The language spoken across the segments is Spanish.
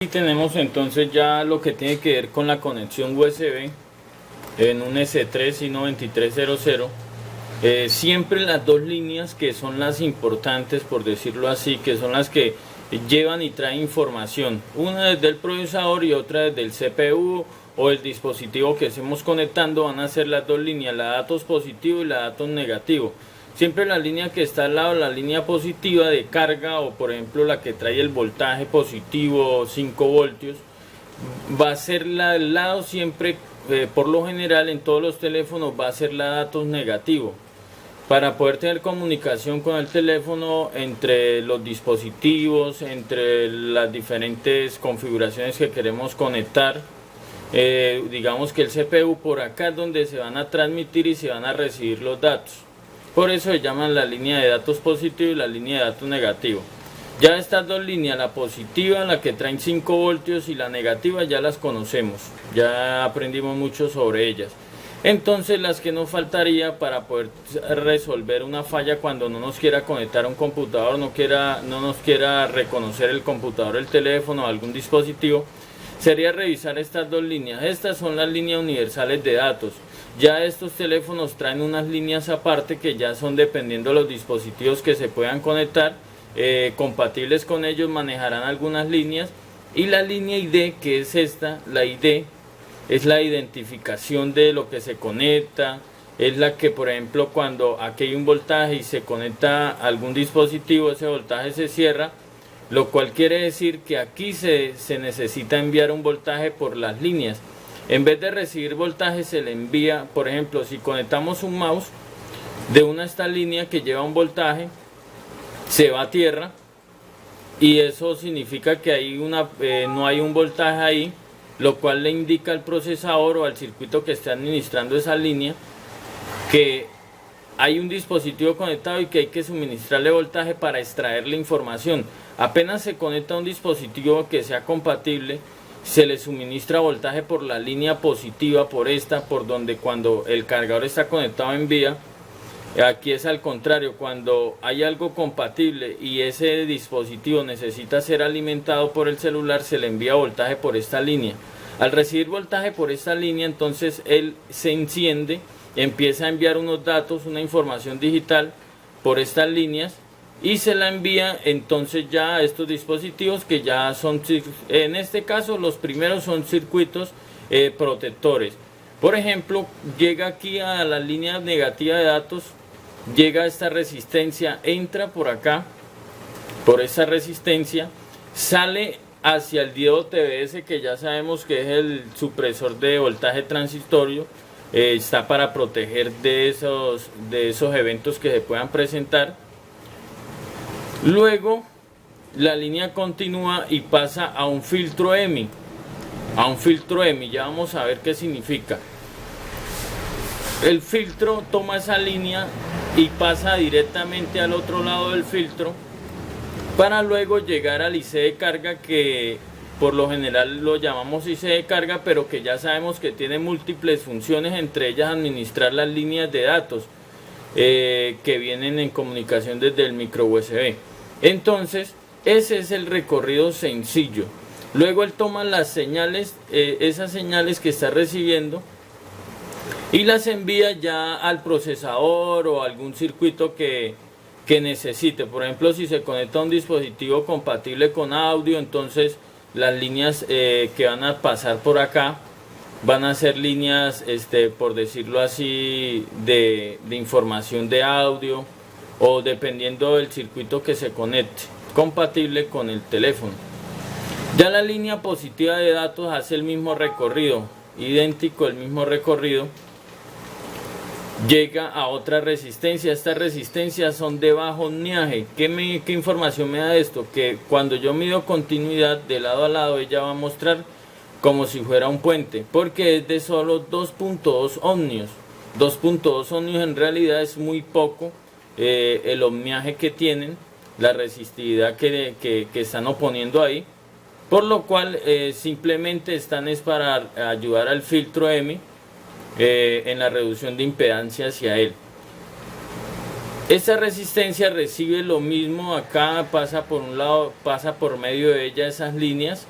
Y tenemos entonces ya lo que tiene que ver con la conexión USB en un S3 y 9300. Siempre las dos líneas que son las importantes, por decirlo así, que son las que llevan y traen información, una desde el procesador y otra desde el CPU o el dispositivo que estemos conectando, van a ser las dos líneas, la datos positivo y la datos negativo. Siempre la línea que está al lado, la línea positiva de carga, o por ejemplo la que trae el voltaje positivo 5 voltios, va a ser la del lado siempre, por lo general en todos los teléfonos va a ser la datos negativo. Para poder tener comunicación con el teléfono entre los dispositivos, entre las diferentes configuraciones que queremos conectar, digamos que el CPU por acá es donde se van a transmitir y se van a recibir los datos. Por eso se llaman la línea de datos positivo y la línea de datos negativo. Ya estas dos líneas, la positiva, la que traen 5 voltios, y la negativa, ya las conocemos, ya aprendimos mucho sobre ellas. Entonces las que nos faltaría para poder resolver una falla cuando no nos quiera conectar a un computador, no nos quiera reconocer el computador, el teléfono o algún dispositivo, sería revisar estas dos líneas. Estas son las líneas universales de datos. Ya estos teléfonos traen unas líneas aparte que ya son, dependiendo de los dispositivos que se puedan conectar, compatibles con ellos, manejarán algunas líneas. Y la línea ID, que es esta, la ID es la identificación de lo que se conecta, es la que, por ejemplo, cuando aquí hay un voltaje y se conecta a algún dispositivo, ese voltaje se cierra, lo cual quiere decir que aquí se necesita enviar un voltaje por las líneas. En vez de recibir voltaje se le envía, por ejemplo, si conectamos un mouse de una esta línea que lleva un voltaje, se va a tierra, y eso significa que hay no hay un voltaje ahí, lo cual le indica al procesador o al circuito que esté administrando esa línea que hay un dispositivo conectado y que hay que suministrarle voltaje para extraer la información. Apenas se conecta a un dispositivo que sea compatible, se le suministra voltaje por la línea positiva, por donde cuando el cargador está conectado envía. Aquí es al contrario, cuando hay algo compatible y ese dispositivo necesita ser alimentado por el celular, se le envía voltaje por esta línea. Al recibir voltaje por esta línea, entonces él se enciende, empieza a enviar unos datos, una información digital por estas líneas, y se la envía entonces ya a estos dispositivos que ya son, en este caso los primeros son circuitos protectores. Por ejemplo, llega aquí a la línea negativa de datos, llega esta resistencia, entra por acá, por esa resistencia, sale hacia el diodo TBS, que ya sabemos que es el supresor de voltaje transitorio, está para proteger de esos eventos que se puedan presentar. Luego la línea continúa y pasa a un filtro EMI, ya vamos a ver qué significa. El filtro toma esa línea y pasa directamente al otro lado del filtro para luego llegar al IC de carga, que por lo general lo llamamos IC de carga, pero que ya sabemos que tiene múltiples funciones, entre ellas administrar las líneas de datos que vienen en comunicación desde el micro USB. Entonces ese es el recorrido sencillo. Luego él toma las señales, esas señales que está recibiendo, y las envía ya al procesador o algún circuito que necesite. Por ejemplo, si se conecta a un dispositivo compatible con audio, entonces las líneas que van a pasar por acá van a ser líneas, por decirlo así, de información de audio, o dependiendo del circuito que se conecte, compatible con el teléfono. Ya la línea positiva de datos hace el mismo recorrido, idéntico, el mismo recorrido. Llega a otra resistencia. Estas resistencias son de bajo ohmiaje. ¿Qué información me da esto? Que cuando yo mido continuidad de lado a lado, ella va a mostrar como si fuera un puente, porque es de solo 2.2 ohmios. 2.2 ohmios en realidad es muy poco, el ohmiaje que tienen, la resistividad que están oponiendo ahí, por lo cual simplemente están es para ayudar al filtro EMI en la reducción de impedancia hacia él. Esta resistencia recibe lo mismo acá, pasa por un lado, pasa por medio de ella esas líneas,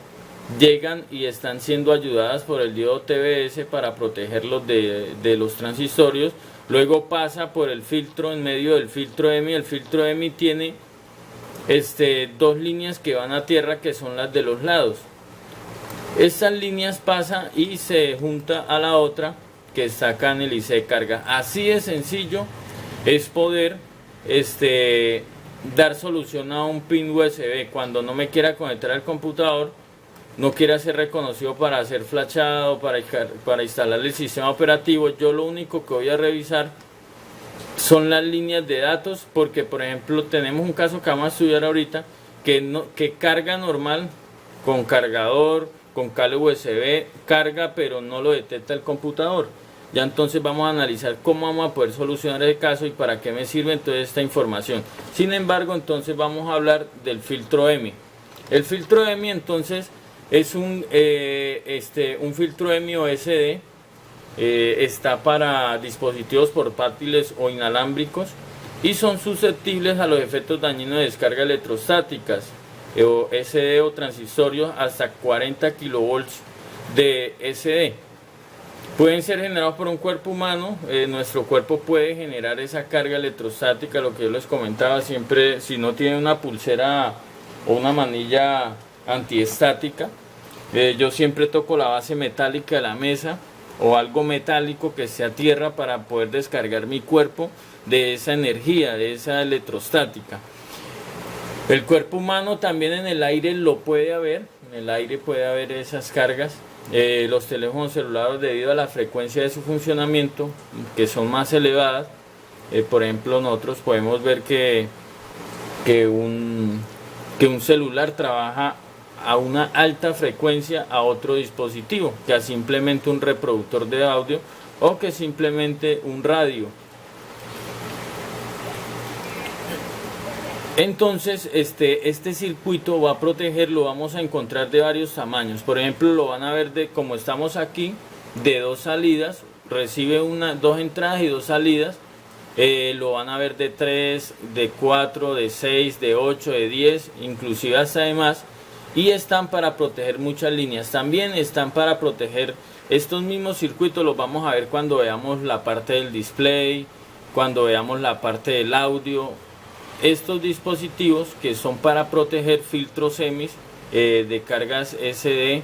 llegan y están siendo ayudadas por el diodo TBS para protegerlos de los transistorios. Luego pasa por el filtro en medio del filtro EMI. El filtro EMI tiene dos líneas que van a tierra, que son las de los lados. Estas líneas pasan y se junta a la otra que está acá en el IC de carga. Así de sencillo es poder dar solución a un pin USB cuando no me quiera conectar al computador, no quiera ser reconocido para hacer flashado, para instalar el sistema operativo. Yo lo único que voy a revisar son las líneas de datos, porque por ejemplo tenemos un caso que vamos a estudiar ahorita que carga normal con cargador, con cable USB, carga pero no lo detecta el computador. Ya entonces vamos a analizar cómo vamos a poder solucionar ese caso y para qué me sirve entonces esta información. Sin embargo, entonces vamos a hablar del filtro EMI. El filtro EMI entonces es un filtro EMI OSD. Está para dispositivos portátiles o inalámbricos y son susceptibles a los efectos dañinos de descarga electrostáticas o SD o transistorios hasta 40 kilovolts de SD. Pueden ser generados por un cuerpo humano. Nuestro cuerpo puede generar esa carga electrostática, lo que yo les comentaba siempre. Si no tiene una pulsera o una manilla antiestática, yo siempre toco la base metálica de la mesa o algo metálico que sea tierra para poder descargar mi cuerpo de esa energía, de esa electrostática. El cuerpo humano también en el aire lo puede haber, en el aire puede haber esas cargas. Los teléfonos celulares, debido a la frecuencia de su funcionamiento, que son más elevadas, por ejemplo nosotros podemos ver que un celular trabaja a una alta frecuencia a otro dispositivo, que a simplemente un reproductor de audio o que simplemente un radio. Entonces este circuito va a proteger, lo vamos a encontrar de varios tamaños. Por ejemplo, lo van a ver como estamos aquí, de 2 salidas, recibe dos entradas y 2 salidas. Lo van a ver de 3, de 4, de 6, de 8, de 10, inclusive hasta de más. Y están para proteger muchas líneas. También están para proteger estos mismos circuitos. Los vamos a ver cuando veamos la parte del display, cuando veamos la parte del audio. Estos dispositivos que son para proteger filtros EMI de cargas SD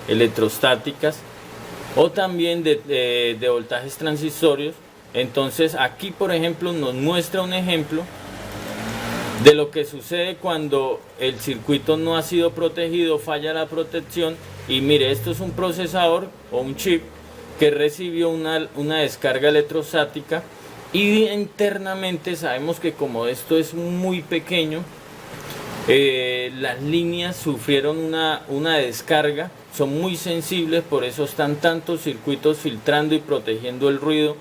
electrostáticas o también de voltajes transitorios. Entonces aquí por ejemplo nos muestra un ejemplo de lo que sucede cuando el circuito no ha sido protegido, falla la protección. Y mire, esto es un procesador o un chip que recibió una descarga electrostática, y internamente sabemos que como esto es muy pequeño, las líneas sufrieron una descarga, son muy sensibles, por eso están tantos circuitos filtrando y protegiendo el ruido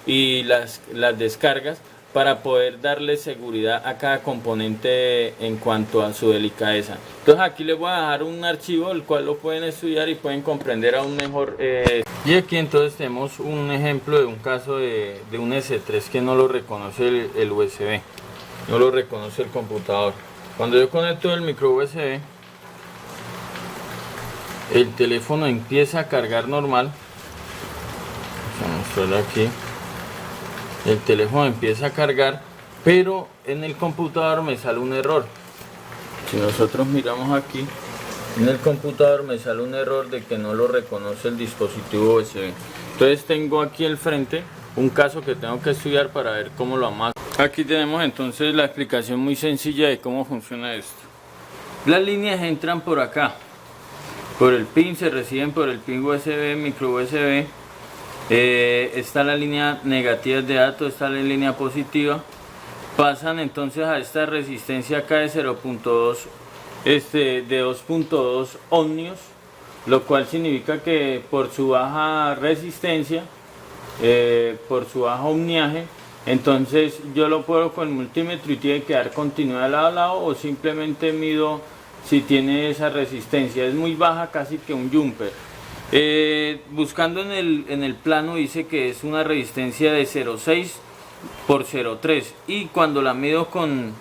y las descargas, para poder darle seguridad a cada componente en cuanto a su delicadeza. Entonces aquí les voy a dejar un archivo el cual lo pueden estudiar y pueden comprender aún mejor. Y aquí entonces tenemos un ejemplo de un caso de un S3 que no lo reconoce el USB, no lo reconoce el computador. Cuando yo conecto el micro USB, el teléfono empieza a cargar normal. Vamos a mostrarlo aquí. El teléfono empieza a cargar, pero en el computador me sale un error. Si nosotros miramos aquí, en el computador me sale un error de que no lo reconoce el dispositivo USB. Entonces tengo aquí al frente un caso que tengo que estudiar para ver cómo lo amaso. Aquí tenemos entonces la explicación muy sencilla de cómo funciona esto. Las líneas entran por acá, por el pin, se reciben por el pin USB, micro USB. Está la línea negativa de datos, está la línea positiva, pasan entonces a esta resistencia acá de 0.2 de 2.2 ohmios, lo cual significa que por su baja resistencia, por su bajo ohmiaje, entonces yo lo puedo con el multímetro y tiene que dar continuidad lado a lado, o simplemente mido si tiene esa resistencia. Es muy baja, casi que un jumper. Buscando en el plano dice que es una resistencia de 0.6 por 0.3, y cuando la mido con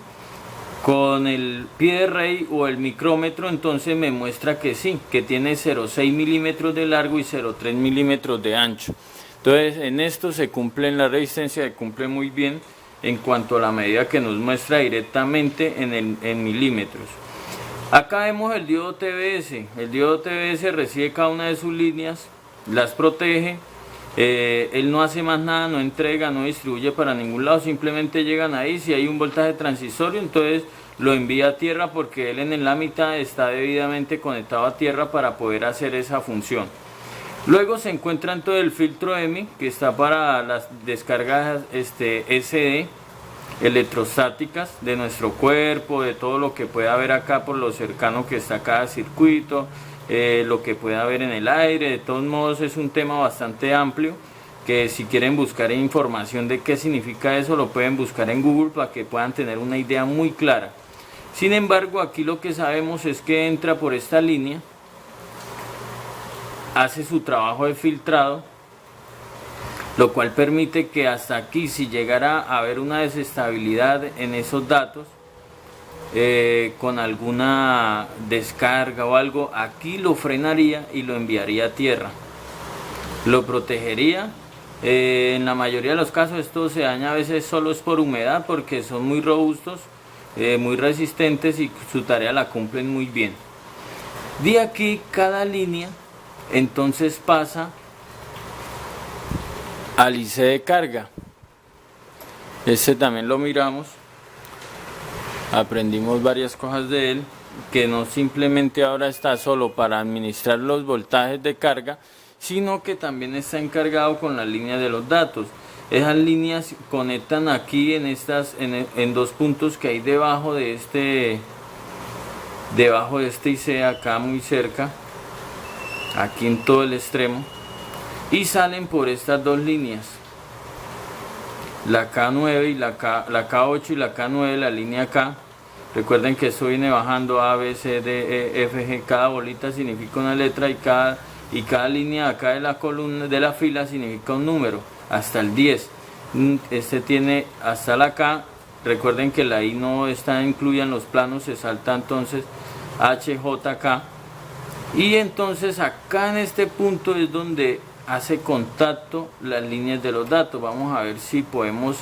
Con el pie de rey o el micrómetro, entonces me muestra que sí, que tiene 0,6 milímetros de largo y 0,3 milímetros de ancho. Entonces en esto se cumple, en la resistencia se cumple muy bien en cuanto a la medida que nos muestra directamente en milímetros. Acá vemos el diodo TBS. El diodo TBS recibe cada una de sus líneas, las protege. Él no hace más nada, no entrega, no distribuye para ningún lado, simplemente llegan ahí. Si hay un voltaje transistorio, entonces lo envía a tierra, porque él en la mitad está debidamente conectado a tierra para poder hacer esa función. Luego se encuentra todo el filtro M, que está para las descargas SD electrostáticas de nuestro cuerpo, de todo lo que pueda haber acá por lo cercano que está cada circuito, lo que pueda haber en el aire. De todos modos es un tema bastante amplio, que si quieren buscar información de qué significa eso, lo pueden buscar en Google para que puedan tener una idea muy clara. Sin embargo, aquí lo que sabemos es que entra por esta línea, hace su trabajo de filtrado, lo cual permite que hasta aquí, si llegara a haber una desestabilidad en esos datos, con alguna descarga o algo, aquí lo frenaría y lo enviaría a tierra, lo protegería. En la mayoría de los casos esto se daña a veces solo es por humedad, porque son muy robustos, muy resistentes, y su tarea la cumplen muy bien. De aquí cada línea entonces pasa al IC de carga. Este también lo miramos, aprendimos varias cosas de él, que no simplemente ahora está solo para administrar los voltajes de carga, sino que también está encargado con las líneas de los datos. Esas líneas conectan aquí en dos puntos que hay debajo de este IC, acá muy cerca, aquí en todo el extremo, y salen por estas dos líneas, la K9 y la K8 y la K9, la línea K. Recuerden que esto viene bajando A, B, C, D, E, F, G. Cada bolita significa una letra, y cada línea acá de la columna, de la fila, significa un número, hasta el 10. Este tiene hasta la K. Recuerden que la I no está incluida en los planos, se salta entonces H, J, K. Y entonces acá en este punto es donde hace contacto las líneas de los datos. Vamos a ver si podemos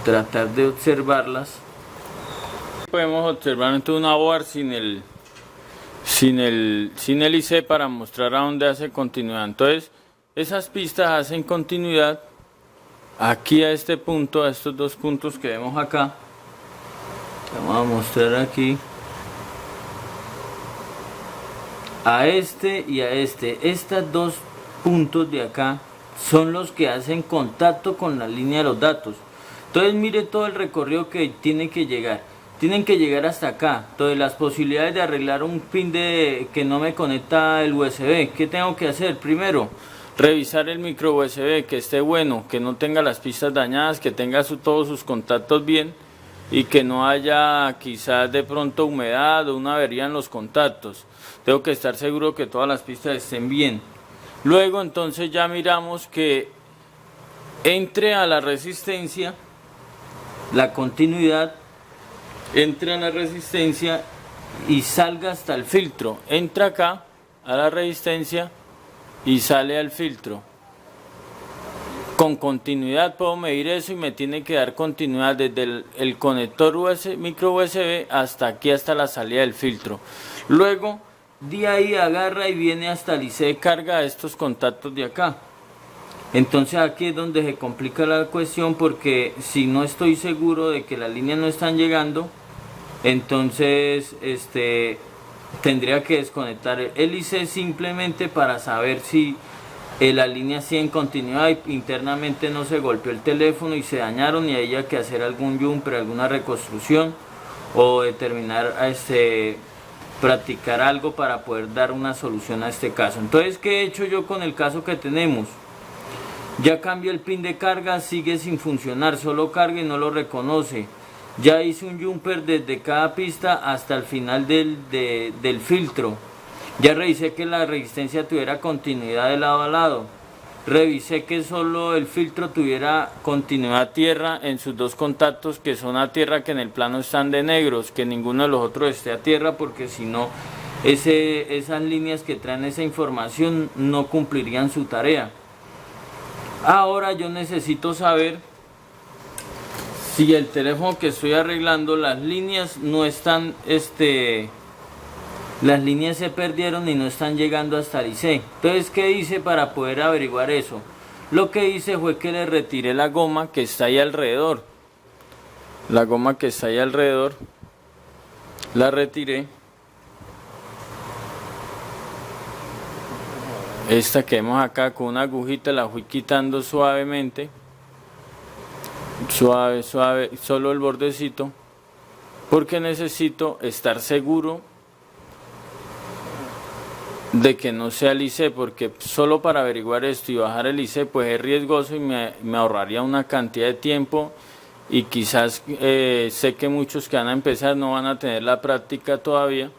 tratar de observarlas. Podemos observar entonces una board sin el IC, para mostrar a dónde hace continuidad. Entonces esas pistas hacen continuidad aquí a este punto, a estos dos puntos que vemos acá. Vamos a mostrar aquí a este y a este. Estos dos puntos de acá son los que hacen contacto con la línea de los datos. Entonces mire todo el recorrido que tienen que llegar. Tienen que llegar hasta acá. Entonces las posibilidades de arreglar un pin que no me conecta el USB, ¿qué tengo que hacer? Primero, revisar el micro USB, que esté bueno, que no tenga las pistas dañadas, que tenga todos sus contactos bien, y que no haya quizás de pronto humedad o una avería en los contactos. Tengo que estar seguro que todas las pistas estén bien. Luego entonces ya miramos que entre a la resistencia, la continuidad, entra a la resistencia y salga hasta el filtro. Entra acá a la resistencia y sale al filtro. Con continuidad puedo medir eso, y me tiene que dar continuidad desde el conector micro USB hasta aquí, hasta la salida del filtro. Luego de ahí agarra y viene hasta el IC de carga de estos contactos de acá. Entonces aquí es donde se complica la cuestión, porque si no estoy seguro de que las líneas no están llegando, entonces tendría que desconectar el IC simplemente para saber si la línea sigue en continuidad y internamente no se golpeó el teléfono y se dañaron, y haya que hacer algún jumper, alguna reconstrucción, o determinar practicar algo para poder dar una solución a este caso. Entonces, ¿qué he hecho yo con el caso que tenemos? Ya cambió el pin de carga, sigue sin funcionar, solo carga y no lo reconoce. Ya hice un jumper desde cada pista hasta el final del filtro. Ya revisé que la resistencia tuviera continuidad de lado a lado. revisé que solo el filtro tuviera continuidad a tierra en sus dos contactos que son a tierra, que en el plano están de negros, que ninguno de los otros esté a tierra, porque si no esas líneas que traen esa información no cumplirían su tarea. Ahora yo necesito saber si el teléfono que estoy arreglando, las líneas no están, las líneas se perdieron y no están llegando hasta el IC. Entonces, ¿qué hice para poder averiguar eso? Lo que hice fue que le retiré la goma que está ahí alrededor. La goma que está ahí alrededor, la retiré. Esta que vemos acá con una agujita la fui quitando suavemente. Suave, suave, solo el bordecito. Porque necesito estar seguro de que no sea el IC, porque solo para averiguar esto y bajar el IC pues es riesgoso y me ahorraría una cantidad de tiempo, y quizás sé que muchos que van a empezar no van a tener la práctica todavía,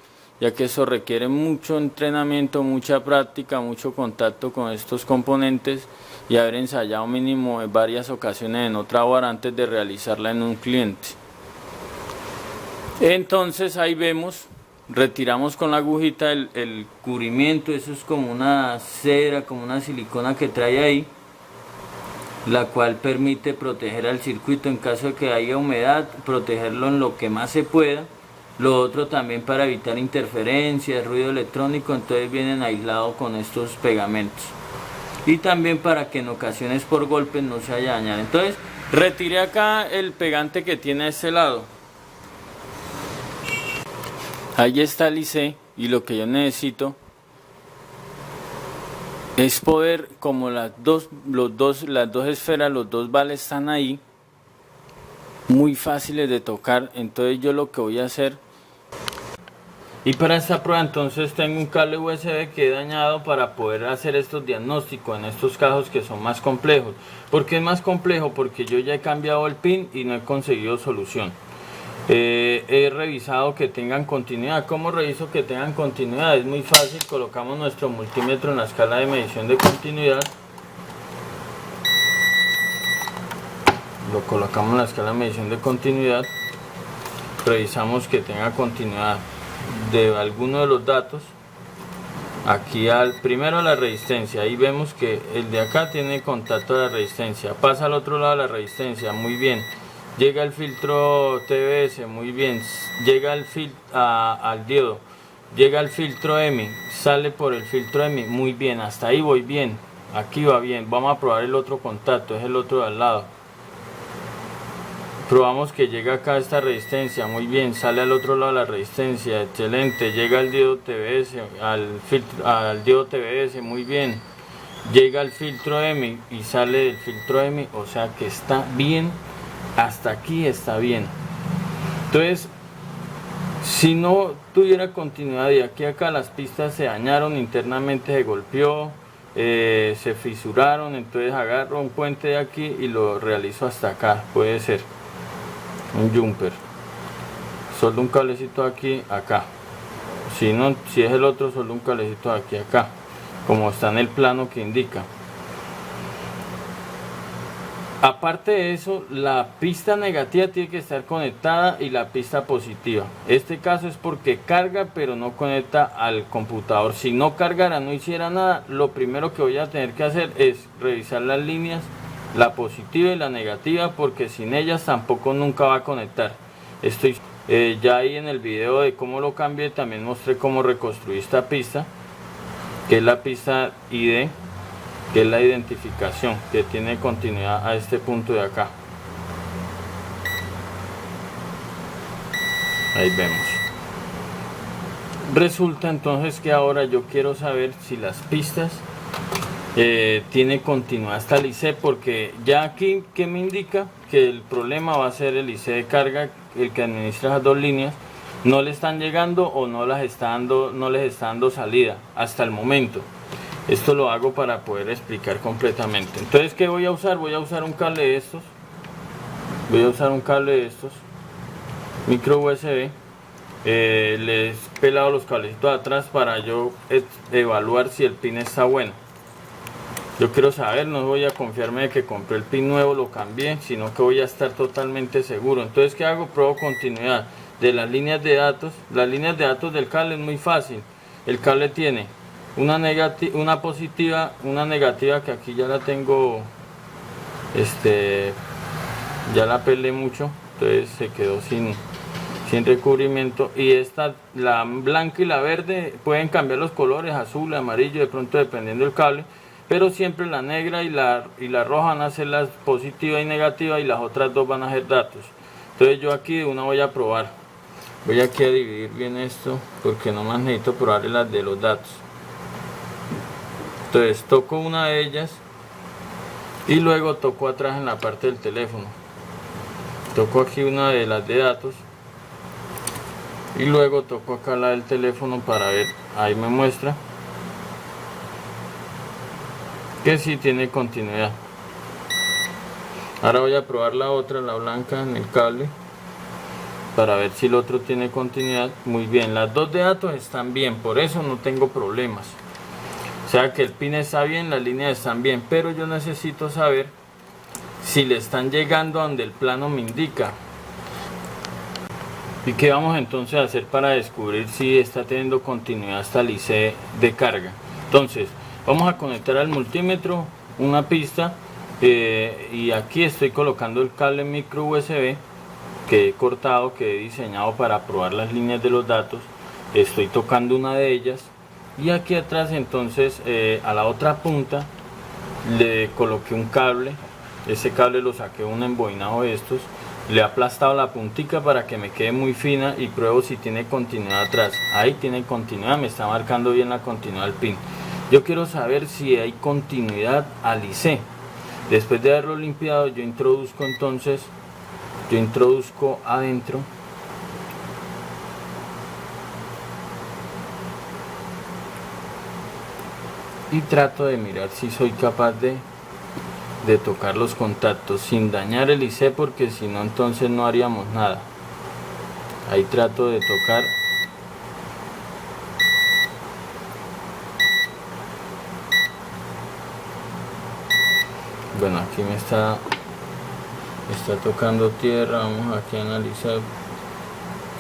ya que eso requiere mucho entrenamiento, mucha práctica, mucho contacto con estos componentes y haber ensayado mínimo en varias ocasiones en otra hora antes de realizarla en un cliente. Entonces ahí vemos, retiramos con la agujita el cubrimiento. Eso es como una cera, como una silicona que trae ahí, la cual permite proteger al circuito en caso de que haya humedad, protegerlo en lo que más se pueda. Lo otro también para evitar interferencias, ruido electrónico, entonces vienen aislados con estos pegamentos. Y también para que en ocasiones por golpes no se haya dañado. Entonces retiré acá el pegante que tiene a este lado. Ahí está el IC, y lo que yo necesito es poder, como las dos esferas, los dos vales están ahí, muy fáciles de tocar. Entonces yo lo que voy a hacer, y para esta prueba entonces tengo un cable USB que he dañado para poder hacer estos diagnósticos en estos casos que son más complejos. ¿Por qué es más complejo? Porque yo ya he cambiado el pin y no he conseguido solución. He revisado que tengan continuidad. ¿Cómo reviso que tengan continuidad? Es muy fácil, colocamos nuestro multímetro en la escala de medición de continuidad. Lo colocamos en la escala de medición de continuidad. Revisamos que tenga continuidad de alguno de los datos. Aquí primero la resistencia, ahí vemos que el de acá tiene contacto a la resistencia, pasa al otro lado de la resistencia, muy bien. Llega el filtro TBS, muy bien. Llega al diodo, llega el filtro EMI, sale por el filtro EMI, muy bien. Hasta ahí voy bien, aquí va bien. Vamos a probar el otro contacto, es el otro de al lado. Probamos que llega acá esta resistencia, muy bien. Sale al otro lado de la resistencia, excelente. Llega el diodo TBS, al diodo TBS, muy bien. Llega el filtro EMI y sale del filtro EMI, o sea que está bien. Hasta aquí está bien. Entonces, si no tuviera continuidad de aquí a acá, las pistas se dañaron internamente, se golpeó, se fisuraron, entonces agarro un puente de aquí y lo realizo hasta acá. Puede ser un jumper, soldo un cablecito aquí, acá. Si no, si es el otro, soldo un cablecito de aquí, acá, como está en el plano que indica. Aparte de eso, la pista negativa tiene que estar conectada y la pista positiva. Este caso es porque carga pero no conecta al computador. Si no cargara, no hiciera nada, lo primero que voy a tener que hacer es revisar las líneas, la positiva y la negativa, porque sin ellas tampoco nunca va a conectar. Ya ahí en el video de cómo lo cambié también mostré cómo reconstruir esta pista, que es la pista ID, que es la identificación, que tiene continuidad a este punto de acá. Ahí vemos. Resulta entonces que ahora yo quiero saber si las pistas tiene continuidad hasta el IC, porque ya aquí que me indica que el problema va a ser el IC de carga, el que administra las dos líneas, no le están llegando o no les está dando salida hasta el momento. Esto lo hago para poder explicar completamente. Entonces, ¿qué voy a usar? Voy a usar un cable de estos. Micro USB. Les he pelado los cablecitos de atrás para yo evaluar si el pin está bueno. Yo quiero saber, no voy a confiarme de que compré el pin nuevo, lo cambié, sino que voy a estar totalmente seguro. Entonces, ¿qué hago? Pruebo continuidad de las líneas de datos. Las líneas de datos del cable es muy fácil. El cable tiene una positiva, una negativa, que aquí ya la tengo, ya la pelé mucho, entonces se quedó sin recubrimiento. Y esta, la blanca y la verde, pueden cambiar los colores, azul, amarillo, de pronto dependiendo del cable, pero siempre la negra y la roja van a ser las positivas y negativas, y las otras dos van a ser datos. Entonces yo aquí de una voy a probar, voy aquí a dividir bien esto, porque nomás necesito probar las de los datos. Entonces toco una de ellas y luego toco atrás en la parte del teléfono, toco aquí una de las de datos y luego toco acá la del teléfono para ver, ahí me muestra que sí tiene continuidad. Ahora voy a probar la otra, la blanca, en el cable, para ver si el otro tiene continuidad. Muy bien, las dos de datos están bien, por eso no tengo problemas. O sea que el pin está bien, las líneas están bien, pero yo necesito saber si le están llegando a donde el plano me indica. ¿Y qué vamos entonces a hacer para descubrir si está teniendo continuidad hasta el IC de carga? Entonces, vamos a conectar al multímetro una pista, y aquí estoy colocando el cable micro USB que he cortado, que he diseñado para probar las líneas de los datos. Estoy tocando una de ellas, y aquí atrás entonces a la otra punta le coloqué un cable. Ese cable lo saqué un embobinado de estos, le he aplastado la puntica para que me quede muy fina, y pruebo si tiene continuidad atrás. Ahí tiene continuidad, me está marcando bien la continuidad del pin. Yo quiero saber si hay continuidad al IC. Después de haberlo limpiado, yo introduzco adentro y trato de mirar si soy capaz de tocar los contactos sin dañar el IC, porque si no, entonces no haríamos nada. Ahí trato de tocar. Bueno, aquí me está tocando tierra. Vamos aquí a analizar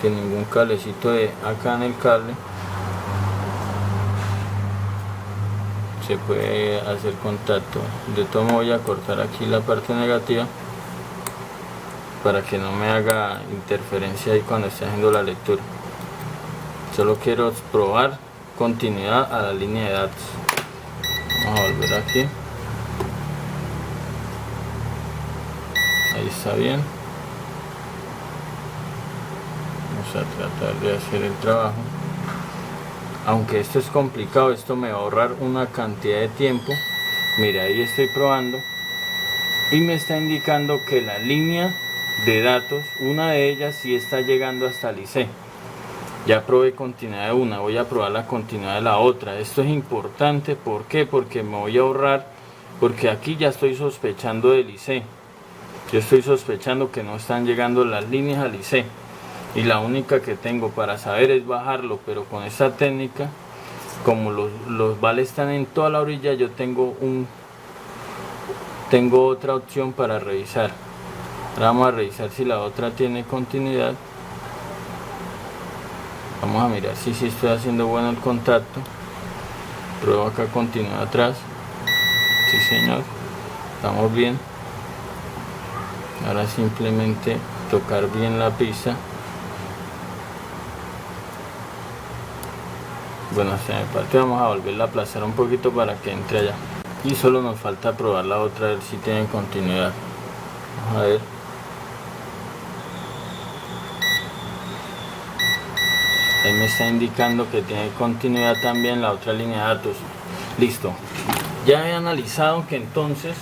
que ningún cablecito de acá en el cable se puede hacer contacto. De todo modo voy a cortar aquí la parte negativa para que no me haga interferencia ahí cuando esté haciendo la lectura. Solo quiero probar continuidad a la línea de datos. Vamos a volver aquí. Ahí está bien. Vamos a tratar de hacer el trabajo. Aunque esto es complicado, esto me va a ahorrar una cantidad de tiempo. Mira, ahí estoy probando y me está indicando que la línea de datos, una de ellas sí está llegando hasta el IC. Ya probé continuidad de una, voy a probar la continuidad de la otra. Esto es importante, ¿por qué? Porque me voy a ahorrar, porque aquí ya estoy sospechando del IC. Yo estoy sospechando que no están llegando las líneas al IC. Y la única que tengo para saber es bajarlo, pero con esta técnica, como los vales están en toda la orilla, yo tengo otra opción para revisar. Ahora vamos a revisar si la otra tiene continuidad. Vamos a mirar si estoy haciendo bueno el contacto. Pruebo acá continuidad atrás. Sí, señor, estamos bien. Ahora simplemente tocar bien la pista. Bueno, se me parte, vamos a volverla a aplazar un poquito para que entre allá. Y solo nos falta probar la otra, a ver si tiene continuidad. Vamos a ver. Ahí me está indicando que tiene continuidad también la otra línea de datos. Listo. Ya he analizado que entonces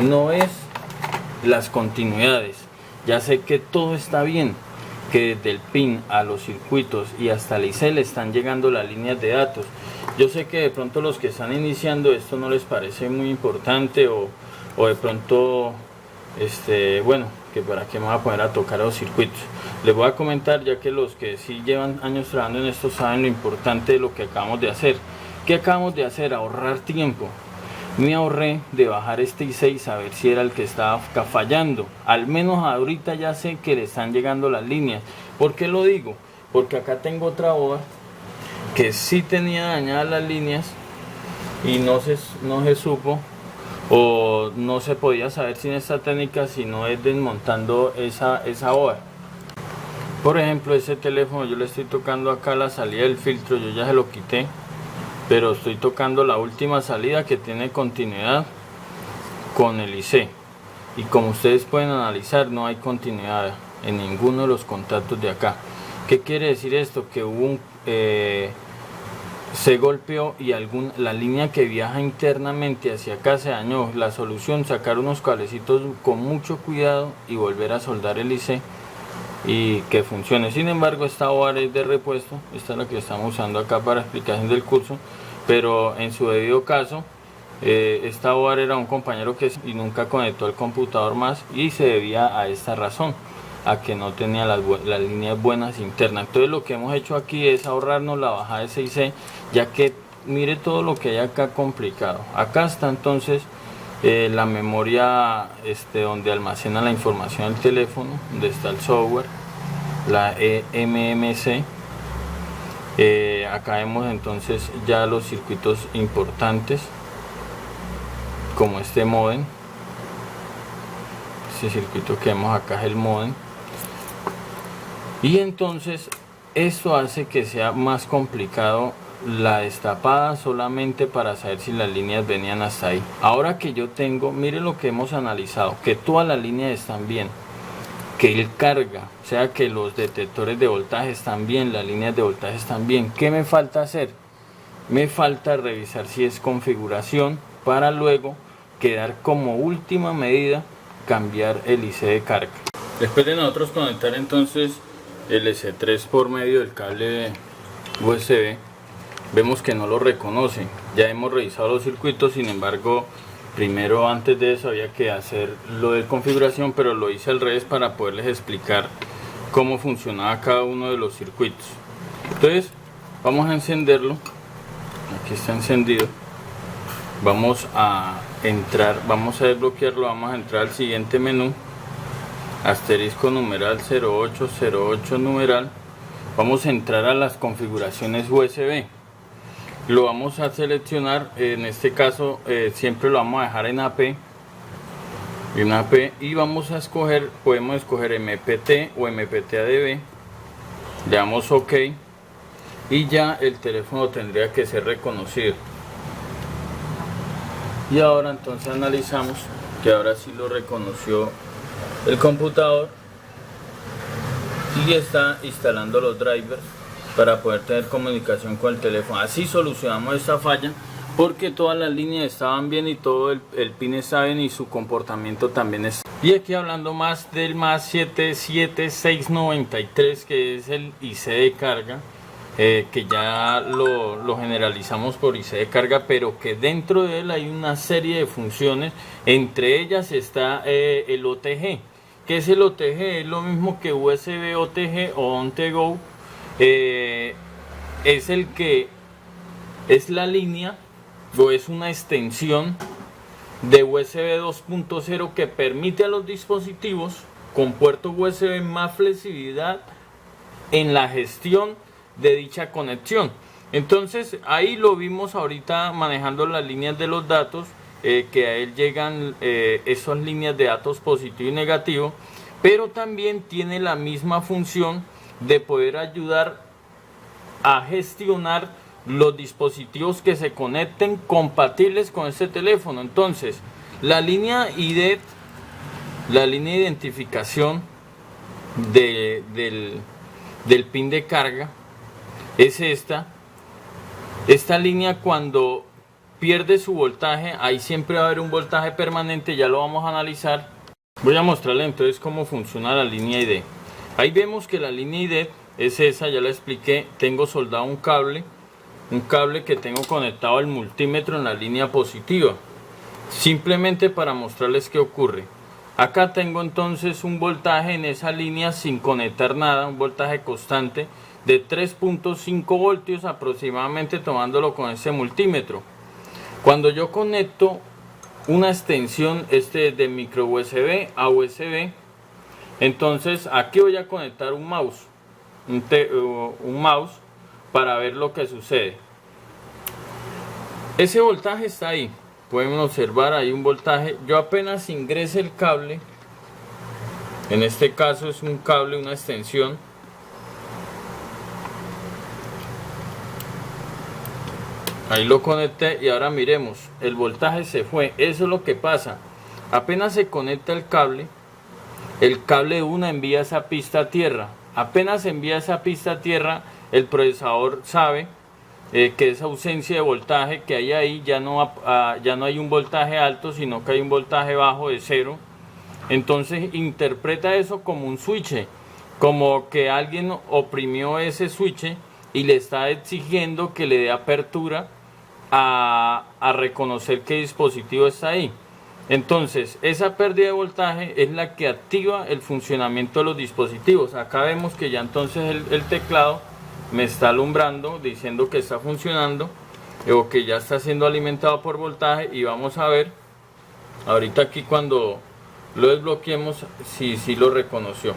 no es las continuidades. Ya sé que todo está bien, que desde el pin a los circuitos y hasta el IC le están llegando las líneas de datos. Yo sé que de pronto los que están iniciando esto no les parece muy importante, o de pronto bueno, que para qué me voy a poner a tocar los circuitos. Les voy a comentar, ya que los que sí llevan años trabajando en esto saben lo importante de lo que acabamos de hacer. ¿Qué acabamos de hacer? Ahorrar tiempo. me ahorré de bajar este IC y saber si era el que estaba fallando. Al menos ahorita ya sé que le están llegando las líneas. ¿Por qué lo digo? Porque acá tengo otra board que sí tenía dañadas las líneas y no se supo o no se podía saber sin esta técnica si no es desmontando esa board. Por ejemplo, ese teléfono yo le estoy tocando acá la salida del filtro, yo ya se lo quité, pero estoy tocando la última salida que tiene continuidad con el IC, y como ustedes pueden analizar no hay continuidad en ninguno de los contactos de acá. ¿Qué quiere decir esto? Que hubo se golpeó y la línea que viaja internamente hacia acá se dañó. La solución: sacar unos cablecitos con mucho cuidado y volver a soldar el IC y que funcione. Sin embargo, esta board es de repuesto, esta es la que estamos usando acá para explicación del curso, pero en su debido caso esta board era un compañero que nunca conectó el computador más, y se debía a esta razón, a que no tenía las líneas buenas internas. Entonces lo que hemos hecho aquí es ahorrarnos la bajada de 6C, ya que mire todo lo que hay acá complicado. Acá está entonces la memoria donde almacena la información del teléfono, donde está el software, la eMMC. Acá vemos entonces ya los circuitos importantes, como este modem. Este circuito que vemos acá es el modem, y entonces esto hace que sea más complicado la destapada solamente para saber si las líneas venían hasta ahí. Ahora que yo tengo, miren lo que hemos analizado, que todas las líneas están bien, que el carga, o sea que los detectores de voltaje están bien, las líneas de voltaje están bien. ¿Qué me falta hacer? Me falta revisar si es configuración, para luego quedar como última medida cambiar el IC de carga. Después de nosotros conectar entonces el S3 por medio del cable USB, vemos que no lo reconoce. Ya hemos revisado los circuitos, sin embargo, primero antes de eso había que hacer lo de configuración, pero lo hice al revés para poderles explicar cómo funcionaba cada uno de los circuitos. Entonces vamos a encenderlo. Aquí está encendido. Vamos a entrar, vamos a desbloquearlo, vamos a entrar al siguiente menú, asterisco numeral 0808 numeral. Vamos a entrar a las configuraciones USB. Lo vamos a seleccionar, en este caso siempre lo vamos a dejar en AP, y vamos a escoger, podemos escoger MPT o MPT-ADB. Le damos OK y ya el teléfono tendría que ser reconocido. Y ahora entonces analizamos que ahora sí lo reconoció el computador y está instalando los drivers para poder tener comunicación con el teléfono. Así solucionamos esta falla, porque todas las líneas estaban bien y todo el pin está bien y su comportamiento también está. Y aquí hablando más del más 77693, que es el IC de carga, que ya lo generalizamos por IC de carga, pero que dentro de él hay una serie de funciones. Entre ellas está el OTG. ¿Qué es el OTG? Es lo mismo que USB OTG o On-The-Go. Es el que es la línea o es una extensión de USB 2.0 que permite a los dispositivos con puerto USB más flexibilidad en la gestión de dicha conexión. Entonces ahí lo vimos ahorita manejando las líneas de los datos, que a él llegan esas líneas de datos positivo y negativo, pero también tiene la misma función de poder ayudar a gestionar los dispositivos que se conecten compatibles con este teléfono. Entonces la línea ID, la línea de identificación del pin de carga, es esta línea. Cuando pierde su voltaje, ahí siempre va a haber un voltaje permanente, ya lo vamos a analizar. Voy a mostrarle entonces cómo funciona la línea ID. Ahí vemos que la línea ID es esa, ya la expliqué. Tengo soldado un cable que tengo conectado al multímetro en la línea positiva, simplemente para mostrarles qué ocurre. Acá tengo entonces un voltaje en esa línea sin conectar nada, un voltaje constante de 3.5 voltios aproximadamente, tomándolo con ese multímetro. Cuando yo conecto una extensión de micro USB a USB, entonces aquí voy a conectar un mouse, un mouse para ver lo que sucede. Ese voltaje está ahí, pueden observar ahí un voltaje. Yo apenas ingrese el cable, en este caso es un cable, una extensión, ahí lo conecté y ahora miremos, el voltaje se fue. Eso es lo que pasa, apenas se conecta el cable de una envía esa pista a tierra. Apenas envía esa pista a tierra, el procesador sabe que esa ausencia de voltaje que hay ahí, ya no hay un voltaje alto, sino que hay un voltaje bajo de 0. Entonces interpreta eso como un switch, como que alguien oprimió ese switch y le está exigiendo que le dé apertura a reconocer qué dispositivo está ahí. Entonces esa pérdida de voltaje es la que activa el funcionamiento de los dispositivos. Acá vemos que ya entonces el teclado me está alumbrando diciendo que está funcionando o que ya está siendo alimentado por voltaje, y vamos a ver ahorita aquí cuando lo desbloqueemos si lo reconoció.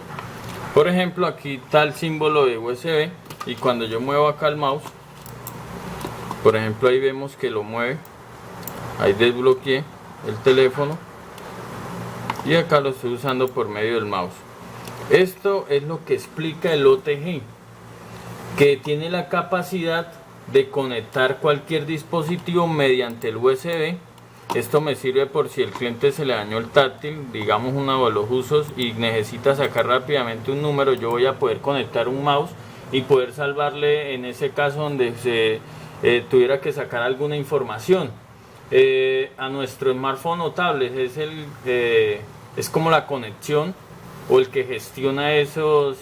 Por ejemplo, aquí está el símbolo de USB, y cuando yo muevo acá el mouse, por ejemplo, ahí vemos que lo mueve, ahí desbloqueé el teléfono y acá lo estoy usando por medio del mouse. Esto es lo que explica el OTG, que tiene la capacidad de conectar cualquier dispositivo mediante el USB. Esto me sirve por si el cliente se le dañó el táctil, digamos uno de los usos, y necesita sacar rápidamente un número. Yo voy a poder conectar un mouse y poder salvarle en ese caso donde se tuviera que sacar alguna información a nuestro smartphone o tablet. Es como la conexión o el que gestiona esos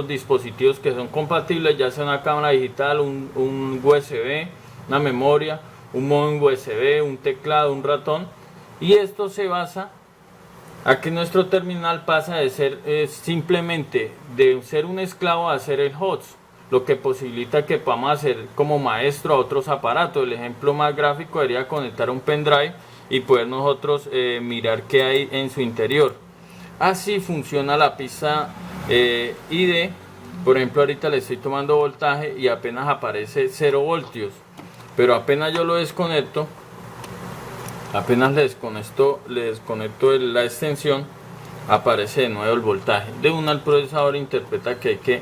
dispositivos que son compatibles, ya sea una cámara digital, un USB, una memoria, un modem USB, un teclado, un ratón. Y esto se basa a que nuestro terminal pasa de ser simplemente de ser un esclavo a ser el host, lo que posibilita que podamos hacer como maestro a otros aparatos. El ejemplo más gráfico sería conectar un pendrive y poder nosotros mirar qué hay en su interior. Así funciona la pista ID. Por ejemplo, ahorita le estoy tomando voltaje y apenas aparece 0 voltios, pero apenas yo lo desconecto, apenas le desconecto la extensión, aparece de nuevo el voltaje. De una, el procesador interpreta que hay que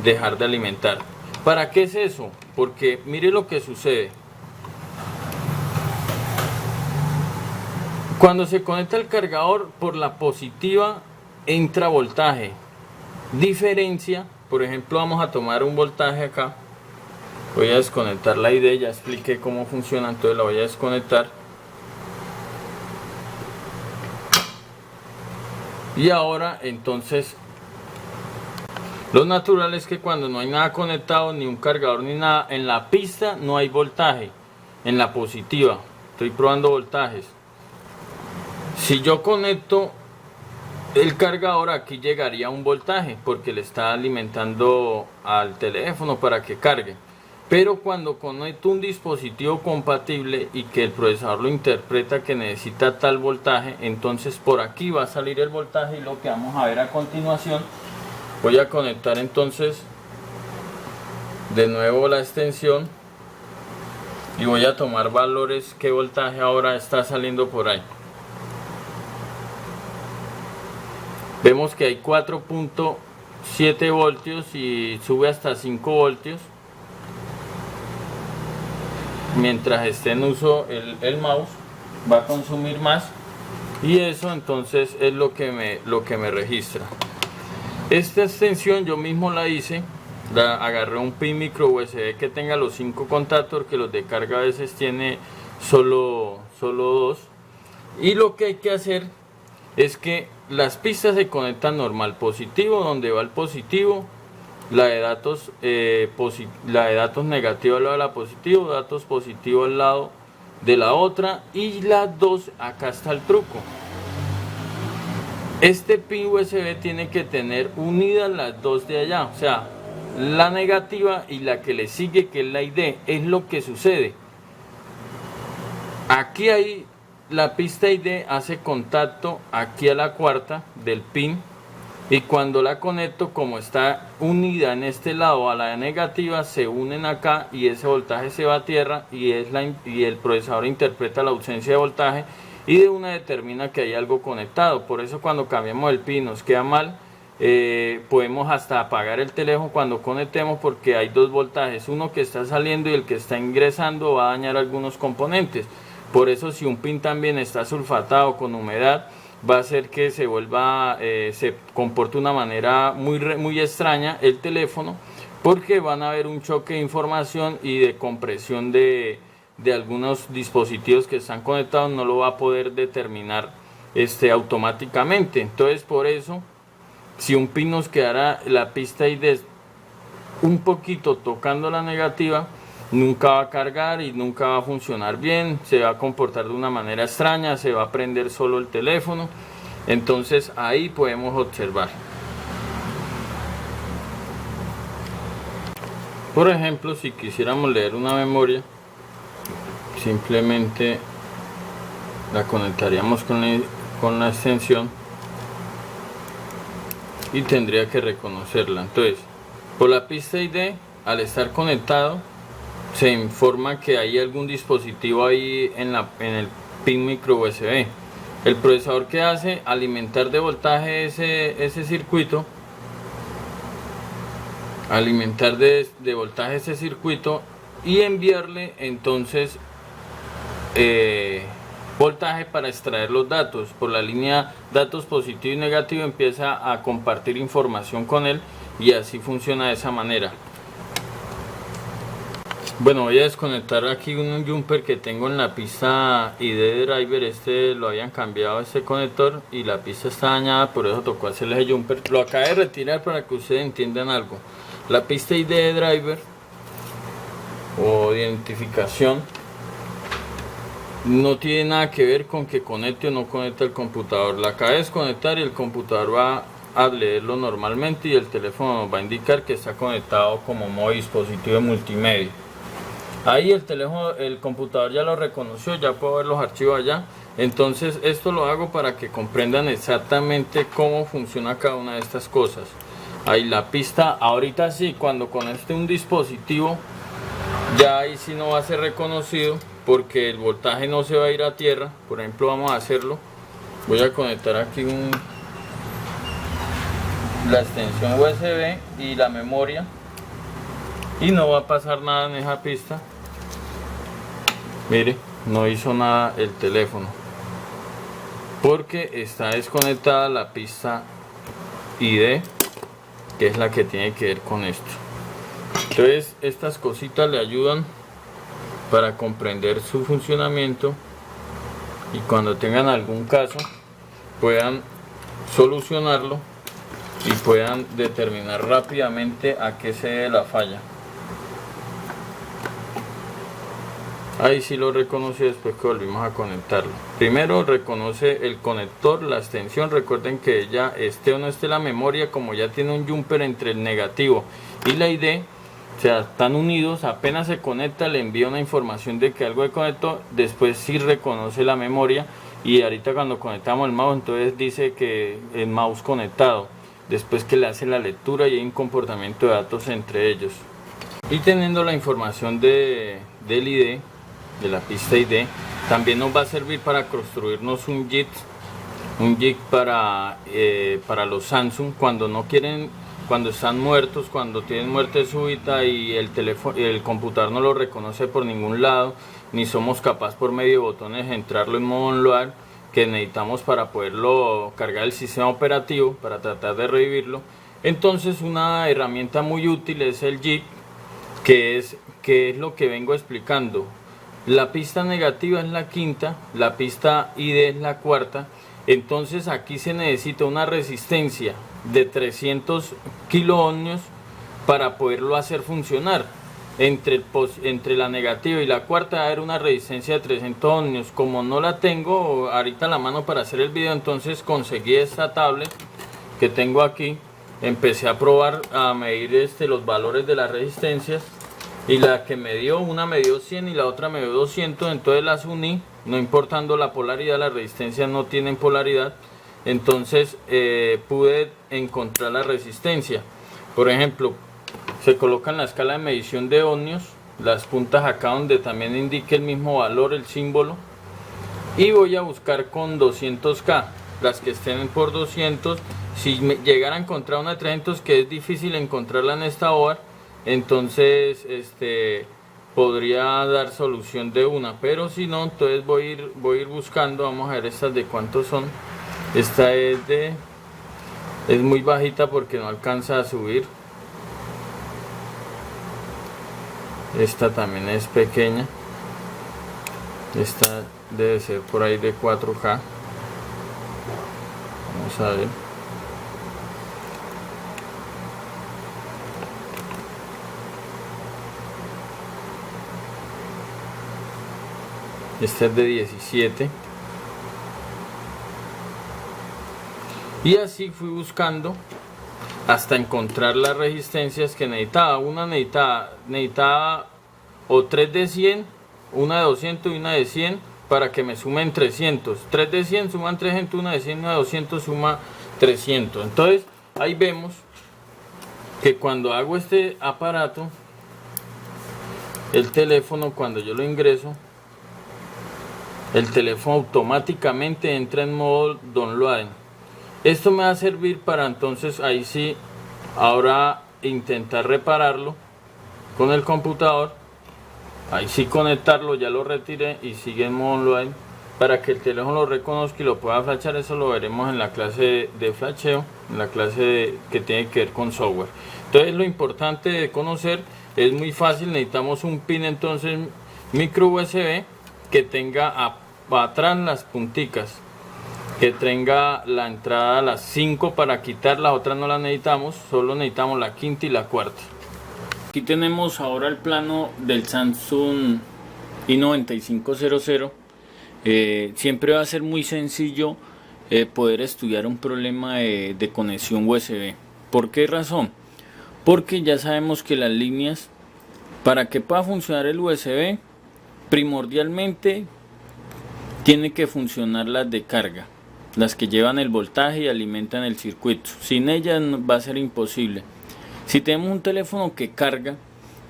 dejar de alimentar. ¿Para qué es eso? Porque mire lo que sucede. Cuando se conecta el cargador, por la positiva entra voltaje. Diferencia, por ejemplo, vamos a tomar un voltaje acá. Voy a desconectar la ID, ya expliqué cómo funciona, entonces la voy a desconectar. Y ahora entonces, lo natural es que cuando no hay nada conectado, ni un cargador ni nada, en la pista no hay voltaje. En la positiva, estoy probando voltajes. Si yo conecto el cargador, aquí llegaría un voltaje porque le está alimentando al teléfono para que cargue. Pero cuando conecto un dispositivo compatible y que el procesador lo interpreta que necesita tal voltaje, entonces por aquí va a salir el voltaje, y lo que vamos a ver a continuación. Voy a conectar entonces de nuevo la extensión y voy a tomar valores, qué voltaje ahora está saliendo por ahí. Vemos que hay 4.7 voltios y sube hasta 5 voltios. Mientras esté en uso el mouse, va a consumir más, y eso entonces es lo que me registra. Esta extensión yo mismo la hice, agarré un pin micro USB que tenga los 5 contactos, porque los de carga a veces tiene solo 2, y lo que hay que hacer es que las pistas se conectan normal, positivo donde va el positivo, la de datos negativo al lado de la positivo, datos positivo al lado de la otra, y las dos, acá está el truco. Este pin USB tiene que tener unidas las dos de allá, o sea, la negativa y la que le sigue, que es la ID. Es lo que sucede. Aquí hay la pista ID hace contacto aquí a la cuarta del pin, y cuando la conecto, como está unida en este lado a la negativa, se unen acá y ese voltaje se va a tierra, y el procesador interpreta la ausencia de voltaje y de una determina que hay algo conectado. Por eso cuando cambiamos el pin nos queda mal. Podemos hasta apagar el teléfono cuando conectemos, porque hay dos voltajes, uno que está saliendo y el que está ingresando va a dañar algunos componentes. Por eso, si un pin también está sulfatado con humedad, va a hacer que se vuelva, se comporte de una manera muy extraña el teléfono, porque van a haber un choque de información y de compresión de algunos dispositivos que están conectados, no lo va a poder determinar automáticamente. Entonces, por eso, si un pin nos quedara la pista ID un poquito tocando la negativa, nunca va a cargar y nunca va a funcionar bien, se va a comportar de una manera extraña, se va a prender solo el teléfono. Entonces ahí podemos observar. Por ejemplo, si quisiéramos leer una memoria, simplemente la conectaríamos con la extensión y tendría que reconocerla. Entonces, por la pista ID, al estar conectado, se informa que hay algún dispositivo ahí en el pin micro USB. El procesador, que hace alimentar de voltaje ese circuito, y enviarle entonces voltaje para extraer los datos. Por la línea datos positivo y negativo empieza a compartir información con él, y así funciona de esa manera. Bueno, voy a desconectar aquí un jumper que tengo en la pista ID driver. Lo habían cambiado, este conector, y la pista está dañada, por eso tocó hacerle ese jumper. Lo acabé de retirar para que ustedes entiendan algo. La pista ID de driver o identificación no tiene nada que ver con que conecte o no conecte el computador. La acabé de desconectar y el computador va a leerlo normalmente, y el teléfono nos va a indicar que está conectado como modo dispositivo de multimedia. Ahí el computador ya lo reconoció, ya puedo ver los archivos allá. Entonces esto lo hago para que comprendan exactamente cómo funciona cada una de estas cosas. Ahí la pista, ahorita sí, cuando conecte un dispositivo, ya ahí sí no va a ser reconocido, porque el voltaje no se va a ir a tierra. Por ejemplo, vamos a hacerlo. Voy a conectar aquí la extensión USB y la memoria, y no va a pasar nada en esa pista. Mire, no hizo nada el teléfono, porque está desconectada la pista ID, que es la que tiene que ver con esto. Entonces, estas cositas le ayudan para comprender su funcionamiento, y cuando tengan algún caso puedan solucionarlo y puedan determinar rápidamente a qué se debe la falla. Ahí sí lo reconoce después que volvimos a conectarlo. Primero reconoce el conector, la extensión. Recuerden que ella esté o no esté la memoria, como ya tiene un jumper entre el negativo y la ID, o sea, están unidos, apenas se conecta le envía una información de que algo de conectó. Después sí reconoce la memoria, y ahorita cuando conectamos el mouse, entonces dice que el mouse conectado, después que le hace la lectura y hay un comportamiento de datos entre ellos. Y teniendo la información del ID, de la pista ID, también nos va a servir para construirnos un JIT para los Samsung cuando no quieren, cuando están muertos, cuando tienen muerte súbita y el computador no lo reconoce por ningún lado, ni somos capaces por medio de botones entrarlo en modo onboard, que necesitamos para poderlo cargar el sistema operativo, para tratar de revivirlo. Entonces, una herramienta muy útil es el JIT, que es lo que vengo explicando. La pista negativa es la quinta, la pista ID es la cuarta. Entonces aquí se necesita una resistencia de 300 kiloohmios para poderlo hacer funcionar. Entre la negativa y la cuarta va a haber una resistencia de 300 ohmios. Como no la tengo ahorita a la mano para hacer el video, entonces conseguí esta tablet que tengo aquí. Empecé a probar, a medir los valores de las resistencias, y la que me dio, una me dio 100 y la otra me dio 200, entonces las uní, no importando la polaridad, las resistencias no tienen polaridad, entonces pude encontrar la resistencia. Por ejemplo, se coloca en la escala de medición de ohmios, las puntas acá donde también indique el mismo valor, el símbolo, y voy a buscar con 200K, las que estén por 200, si me llegara a encontrar una de 300, que es difícil encontrarla en esta OAR, entonces podría dar solución de una, pero si no, entonces voy a ir buscando. Vamos a ver estas de cuántos son. Esta es muy bajita porque no alcanza a subir. Esta también es pequeña. Esta debe ser por ahí de 4K. Vamos a ver. Esta es de 17. Y así fui buscando hasta encontrar las resistencias que necesitaba. Una necesitaba o 3 de 100, una de 200 y una de 100 para que me sumen 300. 3 de 100 suman 300, una de 100 y una de 200 suma 300. Entonces ahí vemos que cuando hago este aparato, el teléfono, cuando yo lo ingreso, el teléfono automáticamente entra en modo downloading. Esto me va a servir para entonces ahí sí ahora intentar repararlo con el computador. Ahí sí conectarlo, ya lo retiré y sigue en modo downloading para que el teléfono lo reconozca y lo pueda flashar. Eso lo veremos en la clase de flasheo, en la clase que tiene que ver con software. Entonces lo importante de conocer es muy fácil. Necesitamos un pin entonces micro USB que tenga atrás las punticas, que tenga la entrada a las 5 para quitar, las otras no las necesitamos, solo necesitamos la quinta y la cuarta. Aquí tenemos ahora el plano del Samsung i9500. Siempre va a ser muy sencillo poder estudiar un problema de conexión USB. ¿Por qué razón? Porque ya sabemos que las líneas, para que pueda funcionar el USB, primordialmente tiene que funcionar las de carga, las que llevan el voltaje y alimentan el circuito. Sin ellas va a ser imposible. Si tenemos un teléfono que carga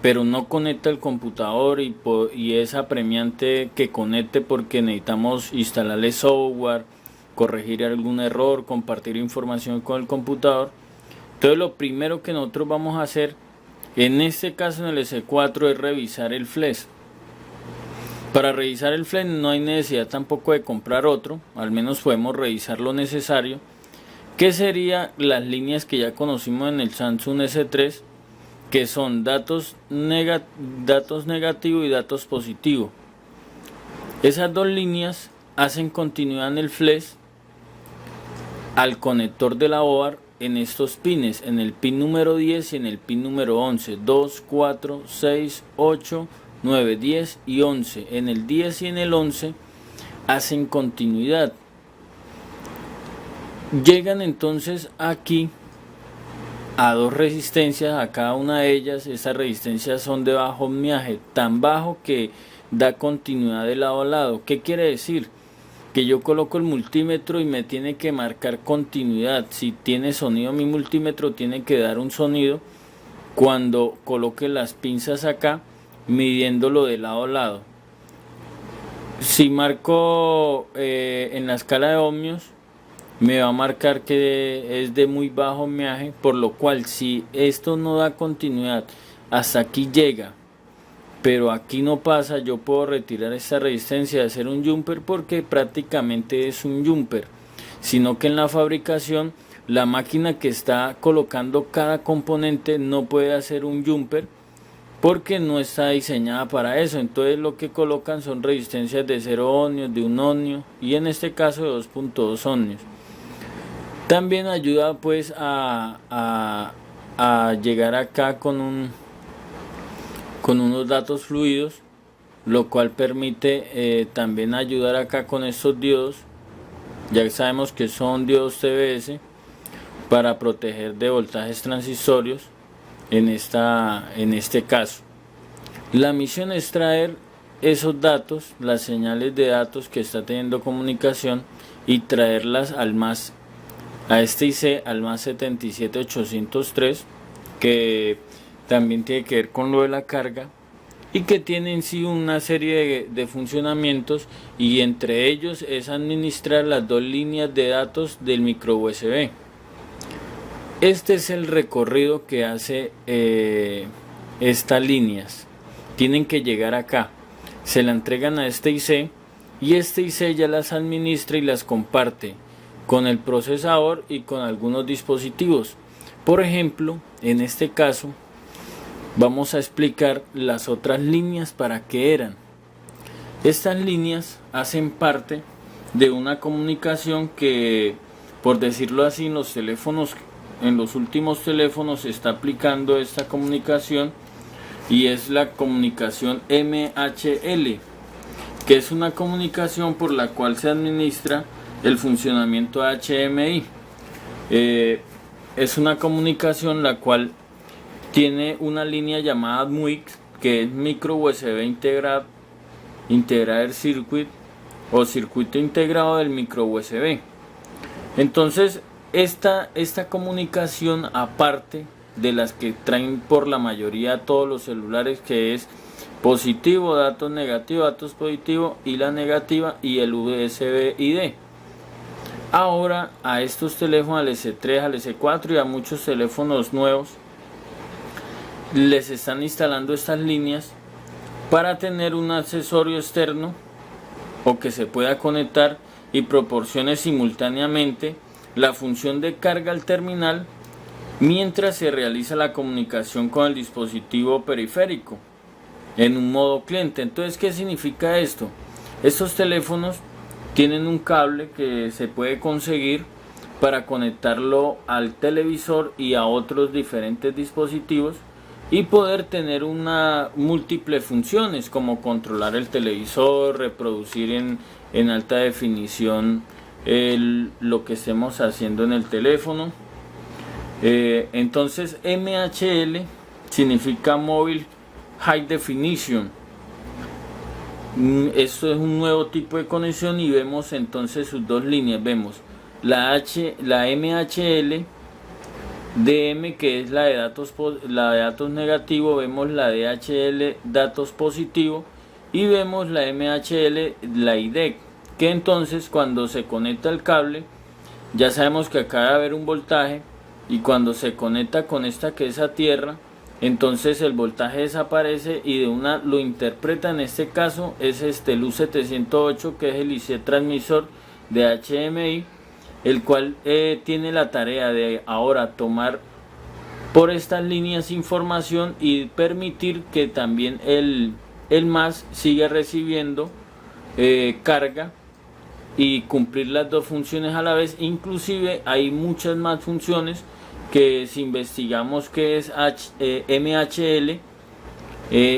pero no conecta el computador y es apremiante que conecte porque necesitamos instalarle software, corregir algún error, compartir información con el computador, entonces lo primero que nosotros vamos a hacer en este caso en el S4 es revisar el flash. Para revisar el flash no hay necesidad tampoco de comprar otro, al menos podemos revisar lo necesario, que serían las líneas que ya conocimos en el Samsung S3, que son datos negativos y datos positivos. Esas dos líneas hacen continuidad en el flash al conector de la OAR en estos pines, en el pin número 10 y en el pin número 11, 2, 4, 6, 8, 9, 10 y 11. En el 10 y en el 11 hacen continuidad. Llegan entonces aquí a dos resistencias, a cada una de ellas. Estas resistencias son de bajo ohmiaje, tan bajo que da continuidad de lado a lado. ¿Qué quiere decir? Que yo coloco el multímetro y me tiene que marcar continuidad. Si tiene sonido mi multímetro, tiene que dar un sonido cuando coloque las pinzas acá, midiéndolo de lado a lado. Si marco en la escala de ohmios, me va a marcar que es de muy bajo ohmiaje, por lo cual si esto no da continuidad, hasta aquí llega, pero aquí no pasa, yo puedo retirar esta resistencia de hacer un jumper, porque prácticamente es un jumper, sino que en la fabricación la máquina que está colocando cada componente no puede hacer un jumper porque no está diseñada para eso. Entonces lo que colocan son resistencias de 0 ohmios, de 1 ohmio y en este caso de 2.2 ohmios. También ayuda pues a llegar acá con unos datos fluidos, lo cual permite también ayudar acá con estos diodos. Ya sabemos que son diodos TBS para proteger de voltajes transitorios en este caso. La misión es traer esos datos, las señales de datos que está teniendo comunicación, y traerlas a este IC al más 77803, que también tiene que ver con lo de la carga y que tiene en sí una serie de funcionamientos, y entre ellos es administrar las dos líneas de datos del micro USB. Este es el recorrido que hace estas líneas. Tienen que llegar acá, se la entregan a este IC y este IC ya las administra y las comparte con el procesador y con algunos dispositivos. Por ejemplo, en este caso vamos a explicar las otras líneas para qué eran. Estas líneas hacen parte de una comunicación que, por decirlo así, en los últimos teléfonos se está aplicando esta comunicación, y es la comunicación MHL, que es una comunicación por la cual se administra el funcionamiento HMI. Es una comunicación la cual tiene una línea llamada MUX, que es micro USB integrated circuit, o circuito integrado del micro USB. Entonces esta comunicación, aparte de las que traen por la mayoría todos los celulares, que es positivo, datos negativos, datos positivos, y la negativa y el USB ID. Ahora a estos teléfonos, al S3, al S4 y a muchos teléfonos nuevos, les están instalando estas líneas para tener un accesorio externo o que se pueda conectar y proporcione simultáneamente la función de carga al terminal mientras se realiza la comunicación con el dispositivo periférico en un modo cliente. Entonces, ¿qué significa esto? Estos teléfonos tienen un cable que se puede conseguir para conectarlo al televisor y a otros diferentes dispositivos y poder tener múltiples funciones, como controlar el televisor, reproducir en alta definición lo que estemos haciendo en el teléfono. Entonces MHL significa Mobile High Definition. Esto es un nuevo tipo de conexión, y vemos entonces sus dos líneas. Vemos la MHL DM, que es la de datos negativo, vemos la DHL datos positivo, y vemos la MHL, la IDEC, que entonces cuando se conecta el cable, ya sabemos que acá debe haber un voltaje, y cuando se conecta con esta que es a tierra, entonces el voltaje desaparece y de una lo interpreta. En este caso es el U708, que es el IC transmisor de HMI, el cual tiene la tarea de ahora tomar por estas líneas información y permitir que también el MAS siga recibiendo carga y cumplir las dos funciones a la vez. Inclusive hay muchas más funciones que, si investigamos qué es MHL,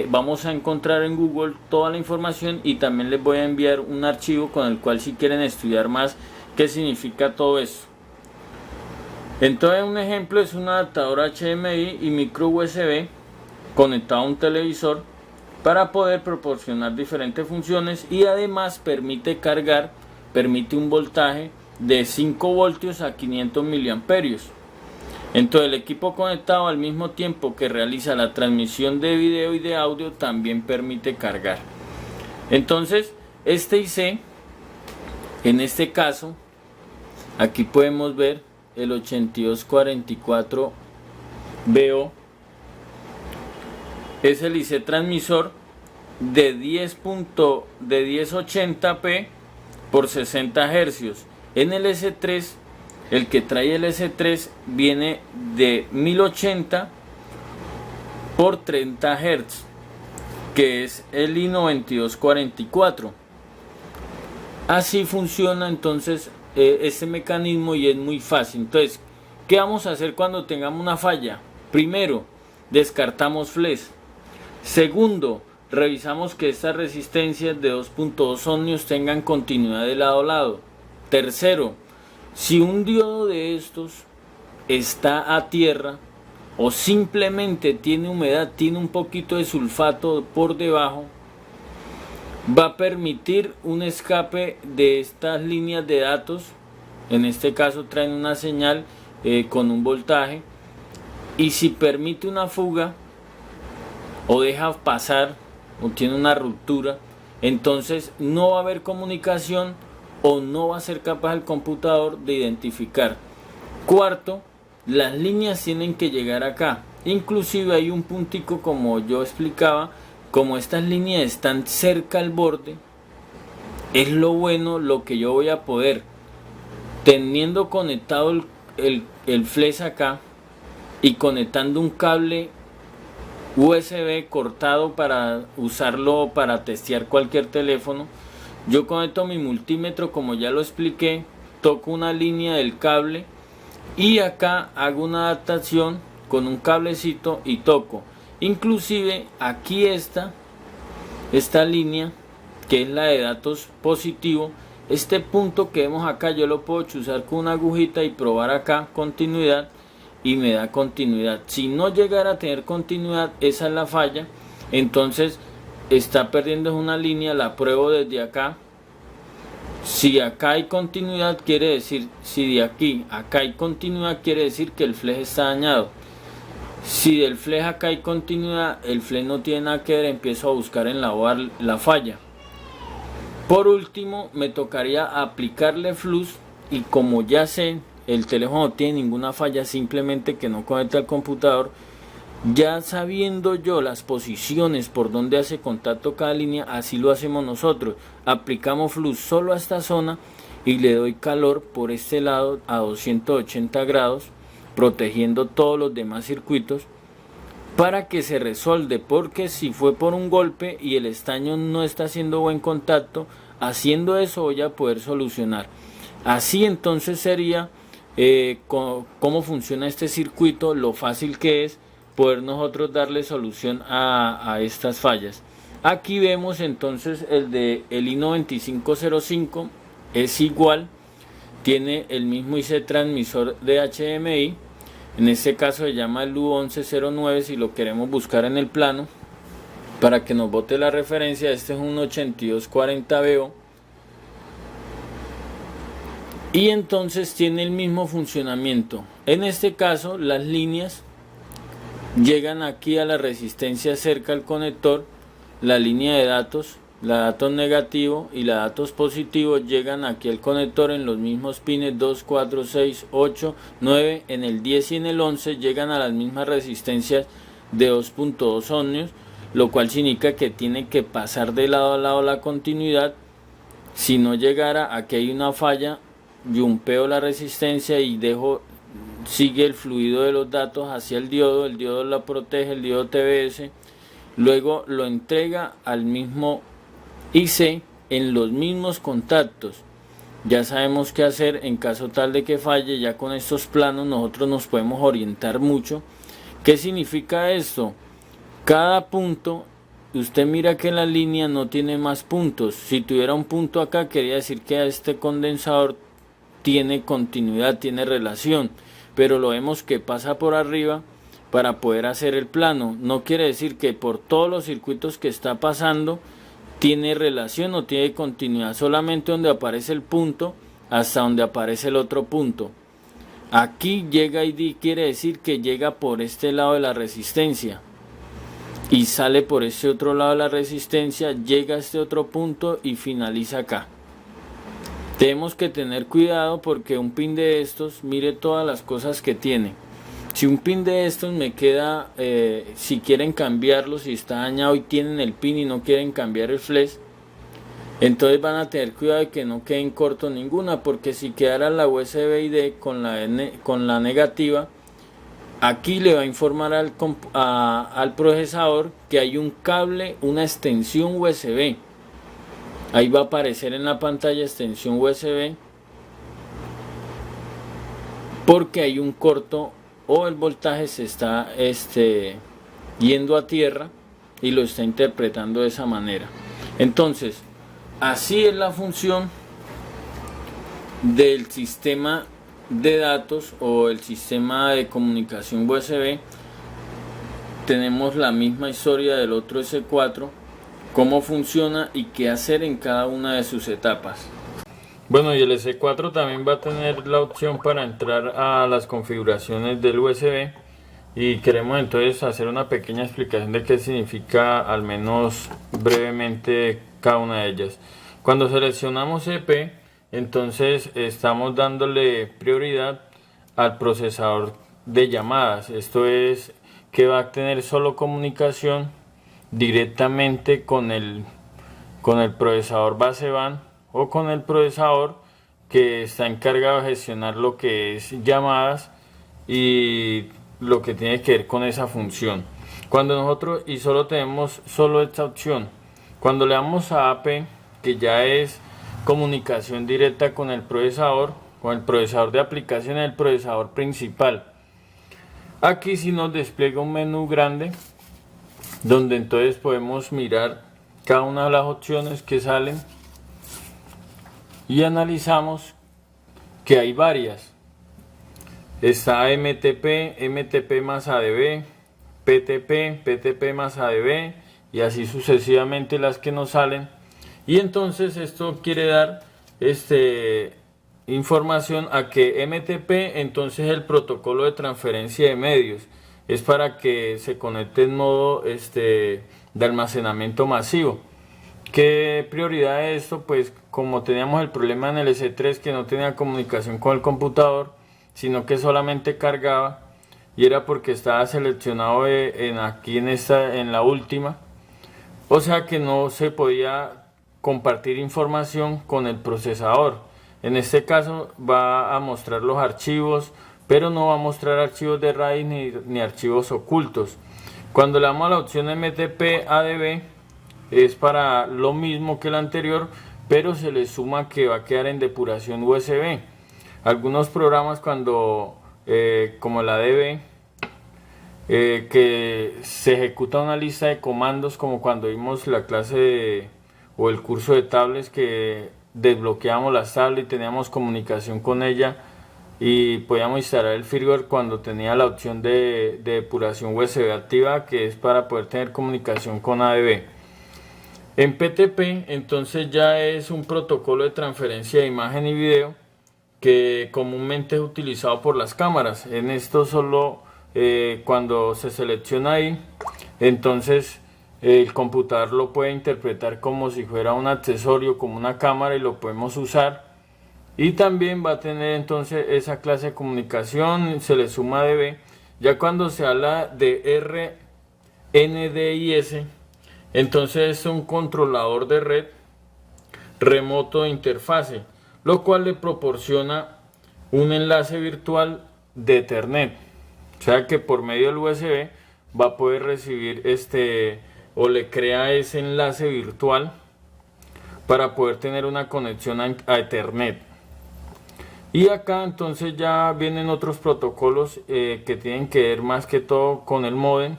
vamos a encontrar en Google toda la información, y también les voy a enviar un archivo con el cual, si quieren estudiar más qué significa todo esto. Entonces, un ejemplo es un adaptador HDMI y micro USB conectado a un televisor para poder proporcionar diferentes funciones, y además permite un voltaje de 5 voltios a 500 miliamperios. Entonces, el equipo conectado al mismo tiempo que realiza la transmisión de video y de audio también permite cargar. Entonces, este IC, en este caso, aquí podemos ver el 8244BO, es el IC transmisor de 1080p por 60 Hz. En el S3, el que trae el S3 viene de 1080 por 30 Hz, que es el I9244. Así funciona entonces este mecanismo, y es muy fácil. Entonces, ¿qué vamos a hacer cuando tengamos una falla? Primero, descartamos flash. Segundo, revisamos que estas resistencias de 2.2 ohmios tengan continuidad de lado a lado. Tercero, si un diodo de estos está a tierra, o simplemente tiene humedad, tiene un poquito de sulfato por debajo, va a permitir un escape de estas líneas de datos. En este caso traen una señal con un voltaje, y si permite una fuga o deja pasar o tiene una ruptura, entonces no va a haber comunicación o no va a ser capaz el computador de identificar. Cuarto, las líneas tienen que llegar acá. Inclusive hay un puntico, como yo explicaba, como estas líneas están cerca al borde, es lo bueno, lo que yo voy a poder, teniendo conectado el flash acá y conectando un cable USB cortado para usarlo para testear cualquier teléfono, yo conecto mi multímetro como ya lo expliqué, toco una línea del cable y acá hago una adaptación con un cablecito y toco. Inclusive aquí esta línea, que es la de datos positivo, este punto que vemos acá yo lo puedo chuzar con una agujita y probar acá continuidad, y me da continuidad. Si no llegara a tener continuidad, esa es la falla, entonces está perdiendo una línea, la pruebo desde acá. Si acá hay continuidad, quiere decir, si de aquí acá hay continuidad, quiere decir que el flash está dañado. Si del flash acá hay continuidad, el flash no tiene nada que ver, empiezo a buscar en la hoja la falla. Por último, me tocaría aplicarle flux, y como ya sé, el teléfono no tiene ninguna falla, simplemente que no conecta al computador. Ya sabiendo yo las posiciones por donde hace contacto cada línea, así lo hacemos nosotros. Aplicamos flux solo a esta zona y le doy calor por este lado a 280 grados, protegiendo todos los demás circuitos para que se resuelve, porque si fue por un golpe y el estaño no está haciendo buen contacto, haciendo eso voy a poder solucionar. Así entonces sería cómo funciona este circuito, lo fácil que es poder nosotros darle solución a estas fallas. Aquí vemos entonces el i9505, es igual, tiene el mismo IC transmisor de HDMI, en este caso se llama el U1109 si lo queremos buscar en el plano, para que nos bote la referencia. Este es un 8240BO, y entonces tiene el mismo funcionamiento. En este caso las líneas llegan aquí a la resistencia cerca al conector, la línea de datos, la datos negativo y la datos positivo llegan aquí al conector en los mismos pines 2, 4, 6, 8, 9, en el 10 y en el 11 llegan a las mismas resistencias de 2.2 ohmios, lo cual significa que tiene que pasar de lado a lado la continuidad. Si no llegara, aquí hay una falla, yumpeo la resistencia y sigue el fluido de los datos hacia el diodo la protege, el diodo TBS, luego lo entrega al mismo IC en los mismos contactos. Ya sabemos qué hacer en caso tal de que falle. Ya con estos planos nosotros nos podemos orientar mucho. ¿Qué significa esto? Cada punto, usted mira que la línea no tiene más puntos. Si tuviera un punto acá, quería decir que este condensador tiene continuidad, tiene relación, pero lo vemos que pasa por arriba para poder hacer el plano. No quiere decir que por todos los circuitos que está pasando tiene relación o tiene continuidad, solamente donde aparece el punto hasta donde aparece el otro punto. Aquí llega ID, quiere decir que llega por este lado de la resistencia y sale por este otro lado de la resistencia, llega a este otro punto y finaliza acá. Tenemos que tener cuidado porque un pin de estos, mire todas las cosas que tiene. Si un pin de estos me queda, si quieren cambiarlo, si está dañado y tienen el pin y no quieren cambiar el flash, entonces van a tener cuidado de que no queden cortos ninguna, porque si quedara la USB ID con la negativa, aquí le va a informar al procesador que hay un cable, una extensión USB. Ahí va a aparecer en la pantalla extensión USB, porque hay un corto o el voltaje se está yendo a tierra y lo está interpretando de esa manera. Entonces, así es la función del sistema de datos o el sistema de comunicación USB. tenemos la misma historia del otro S4, cómo funciona y qué hacer en cada una de sus etapas. Bueno, y el S4 también va a tener la opción para entrar a las configuraciones del USB, y queremos entonces hacer una pequeña explicación de qué significa, al menos brevemente, cada una de ellas. Cuando seleccionamos EP, entonces estamos dándole prioridad al procesador de llamadas. Esto es que va a tener solo comunicación directamente con el procesador baseband o con el procesador que está encargado de gestionar lo que es llamadas y lo que tiene que ver con esa función. Cuando nosotros, y solo tenemos esta opción, cuando le damos a AP, que ya es comunicación directa con el procesador de aplicación, el procesador principal, aquí sí nos despliega un menú grande donde entonces podemos mirar cada una de las opciones que salen y analizamos que hay varias. Está MTP, MTP más ADB, PTP, PTP más ADB, y así sucesivamente las que nos salen. Y entonces esto quiere dar información a que MTP entonces es el protocolo de transferencia de medios. Es para que se conecte en modo de almacenamiento masivo. ¿Qué prioridad es esto? Pues como teníamos el problema en el S3 que no tenía comunicación con el computador, sino que solamente cargaba, y era porque estaba seleccionado aquí en la última, o sea que no se podía compartir información con el procesador. En este caso va a mostrar los archivos, pero no va a mostrar archivos de raíz ni archivos ocultos. Cuando le damos a la opción MTP ADB, es para lo mismo que el anterior, pero se le suma que va a quedar en depuración USB. Algunos programas como la DB, que se ejecuta una lista de comandos, como cuando vimos la clase o el curso de tablets, que desbloqueamos las tablets y teníamos comunicación con ella y podíamos instalar el firmware cuando tenía la opción de depuración USB activa, que es para poder tener comunicación con ADB. En PTP entonces ya es un protocolo de transferencia de imagen y video que comúnmente es utilizado por las cámaras. En esto solo cuando se selecciona ahí, entonces el computador lo puede interpretar como si fuera un accesorio, como una cámara, y lo podemos usar. Y también va a tener entonces esa clase de comunicación, se le suma DB. Ya cuando se habla de RNDIS, entonces es un controlador de red remoto de interfase, lo cual le proporciona un enlace virtual de Ethernet. O sea que por medio del USB va a poder recibir o le crea ese enlace virtual para poder tener una conexión a Ethernet. Y acá entonces ya vienen otros protocolos que tienen que ver más que todo con el módem,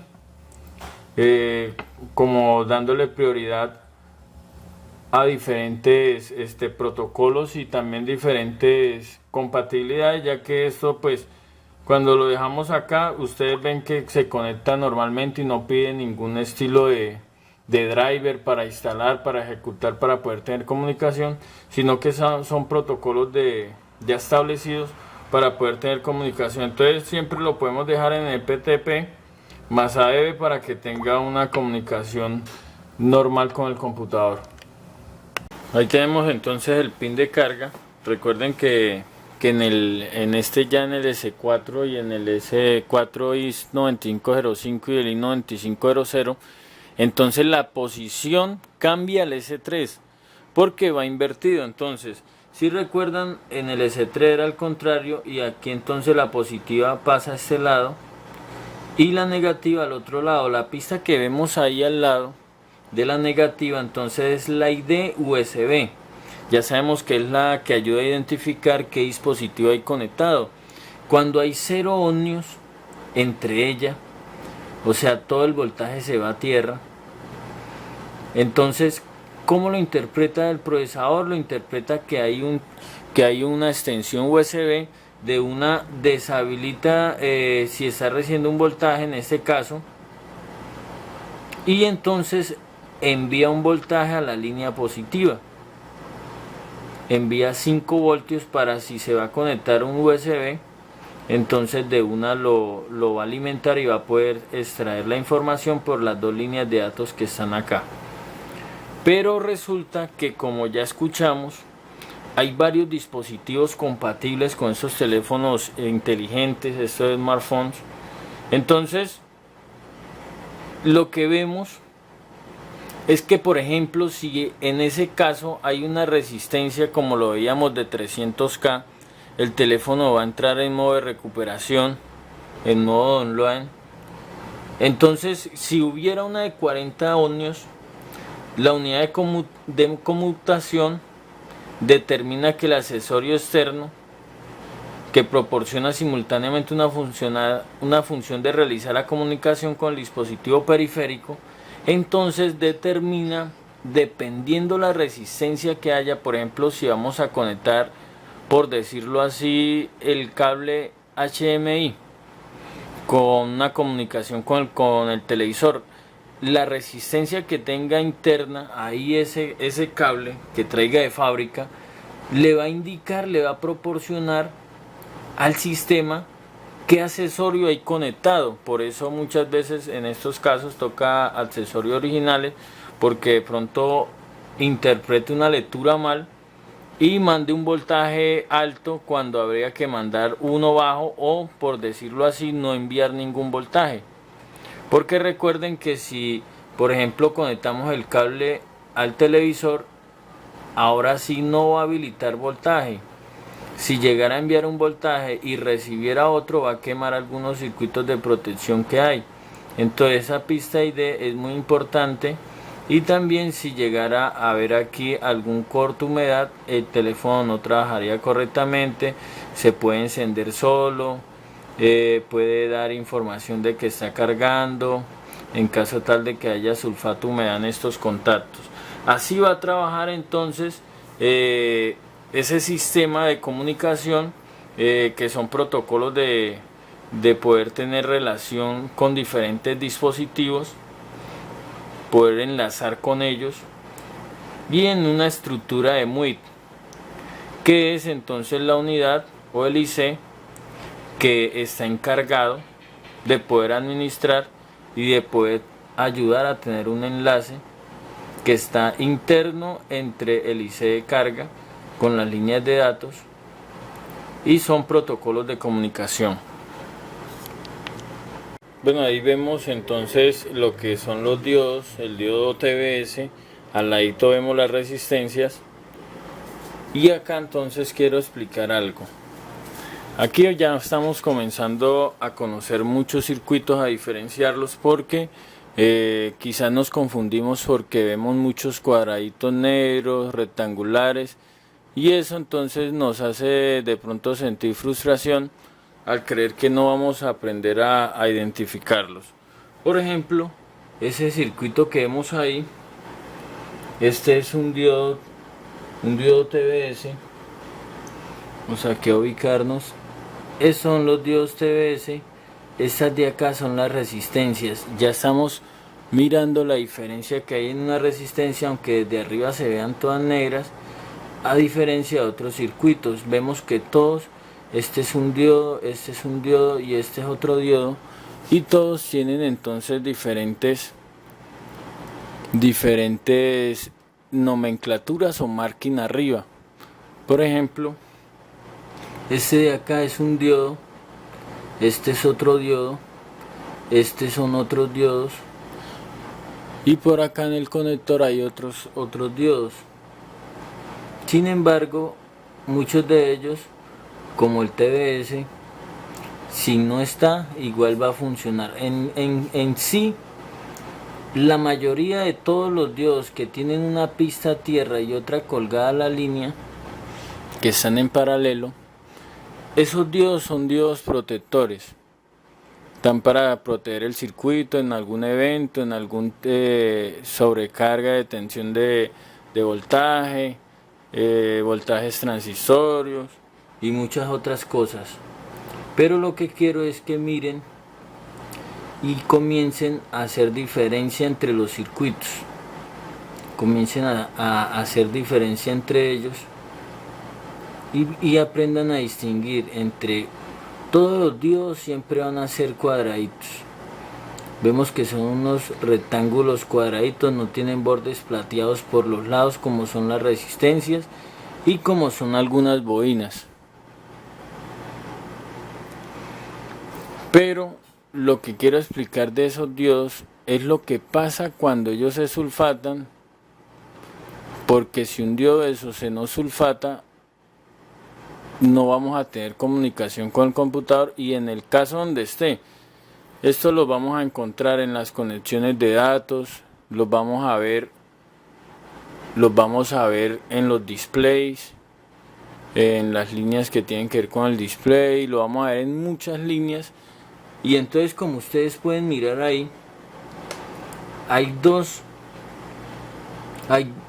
como dándole prioridad a diferentes protocolos y también diferentes compatibilidades, ya que esto pues cuando lo dejamos acá ustedes ven que se conecta normalmente y no pide ningún estilo de driver para instalar, para ejecutar, para poder tener comunicación, sino que son protocolos ya establecidos para poder tener comunicación. Entonces siempre lo podemos dejar en el PTP más ADB para que tenga una comunicación normal con el computador. Ahí tenemos entonces el pin de carga. Recuerden que en el S4 y en el S4 IS9505 y el IS9500, entonces la posición cambia al S3 porque va invertido. Entonces, si recuerdan, en el S3 era al contrario, y aquí entonces la positiva pasa a este lado y la negativa al otro lado. La pista que vemos ahí al lado de la negativa entonces es la ID USB. Ya sabemos que es la que ayuda a identificar qué dispositivo hay conectado. Cuando hay 0 ohmios entre ella, o sea todo el voltaje se va a tierra, entonces ¿cómo lo interpreta el procesador? Lo interpreta que hay una extensión USB de una deshabilita si está recibiendo un voltaje, en este caso y entonces envía un voltaje a la línea positiva. Envía 5 voltios para si se va a conectar un USB, entonces de una lo va a alimentar y va a poder extraer la información por las dos líneas de datos que están acá. Pero resulta que, como ya escuchamos, hay varios dispositivos compatibles con estos teléfonos inteligentes, estos smartphones. Entonces, lo que vemos es que, por ejemplo, si en ese caso hay una resistencia, como lo veíamos, de 300K, el teléfono va a entrar en modo de recuperación, en modo online. Entonces, si hubiera una de 40 ohmios, la unidad de conmutación determina que el accesorio externo, que proporciona simultáneamente una función de realizar la comunicación con el dispositivo periférico, entonces determina, dependiendo la resistencia que haya, por ejemplo, si vamos a conectar, por decirlo así, el cable HDMI con una comunicación con el televisor, la resistencia que tenga interna ahí ese cable que traiga de fábrica le va a indicar, le va a proporcionar al sistema qué accesorio hay conectado. Por eso muchas veces en estos casos toca accesorios originales, porque de pronto interprete una lectura mal y mande un voltaje alto cuando habría que mandar uno bajo, o, por decirlo así, no enviar ningún voltaje. Porque recuerden que si, por ejemplo, conectamos el cable al televisor, ahora sí no va a habilitar voltaje. Si llegara a enviar un voltaje y recibiera otro, va a quemar algunos circuitos de protección que hay. Entonces esa pista ID es muy importante. Y también, si llegara a haber aquí algún corto humedad, el teléfono no trabajaría correctamente, se puede encender solo, puede dar información de que está cargando, en caso tal de que haya sulfato humedad en estos contactos. Así va a trabajar entonces ese sistema de comunicación, que son protocolos de poder tener relación con diferentes dispositivos, poder enlazar con ellos, y en una estructura de MUIT, que es entonces la unidad o el IC que está encargado de poder administrar y de poder ayudar a tener un enlace que está interno entre el IC de carga con las líneas de datos, y son protocolos de comunicación. Bueno, ahí vemos entonces lo que son los diodos, el diodo TBS, al ladito vemos las resistencias, y acá entonces quiero explicar algo. Aquí ya estamos comenzando a conocer muchos circuitos, a diferenciarlos, porque quizás nos confundimos porque vemos muchos cuadraditos negros, rectangulares, y eso entonces nos hace de pronto sentir frustración al creer que no vamos a aprender a identificarlos. Por ejemplo, ese circuito que vemos ahí, este es un diodo TBS. Vamos aquí a ubicarnos. Estos son los diodos TBS. Estas de acá son las resistencias. Ya estamos mirando la diferencia que hay en una resistencia, aunque desde arriba se vean todas negras, a diferencia de otros circuitos. Vemos que todos, este es un diodo, este es un diodo y este es otro diodo, y todos tienen entonces diferentes nomenclaturas o marking arriba. Por ejemplo, este de acá es un diodo, este es otro diodo, estos son otros diodos, y por acá en el conector hay otros diodos. Sin embargo, muchos de ellos, como el TBS, si no está, igual va a funcionar. En sí, la mayoría de todos los diodos que tienen una pista a tierra y otra colgada a la línea, que están en paralelo, esos diodos son diodos protectores. Están para proteger el circuito en algún evento, en algún sobrecarga de tensión de voltaje, voltajes transitorios y muchas otras cosas. Pero lo que quiero es que miren y comiencen a hacer diferencia entre los circuitos, comiencen a hacer diferencia entre ellos y aprendan a distinguir entre todos los diodos. Siempre van a ser cuadraditos. Vemos que son unos rectángulos cuadraditos, no tienen bordes plateados por los lados como son las resistencias y como son algunas bobinas. Pero lo que quiero explicar de esos diodos es lo que pasa cuando ellos se sulfatan, porque si un diodo de esos se nos sulfata, no vamos a tener comunicación con el computador, y en el caso donde esté, esto lo vamos a encontrar en las conexiones de datos, los vamos a ver en los displays, en las líneas que tienen que ver con el display, lo vamos a ver en muchas líneas. Y entonces, como ustedes pueden mirar ahí,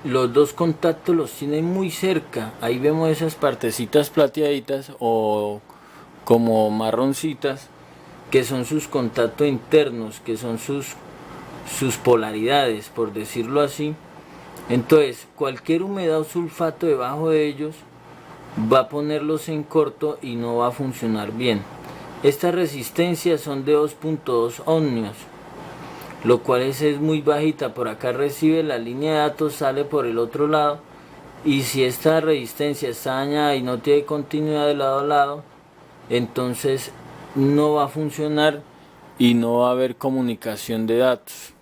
los dos contactos los tienen muy cerca. Ahí vemos esas partecitas plateaditas o como marroncitas, que son sus contactos internos, que son sus polaridades, por decirlo así. Entonces, cualquier humedad o sulfato debajo de ellos va a ponerlos en corto y no va a funcionar bien. Estas resistencias son de 2.2 ohmios, lo cual es muy bajita. Por acá recibe la línea de datos, sale por el otro lado, y si esta resistencia está dañada y no tiene continuidad de lado a lado, entonces no va a funcionar y no va a haber comunicación de datos.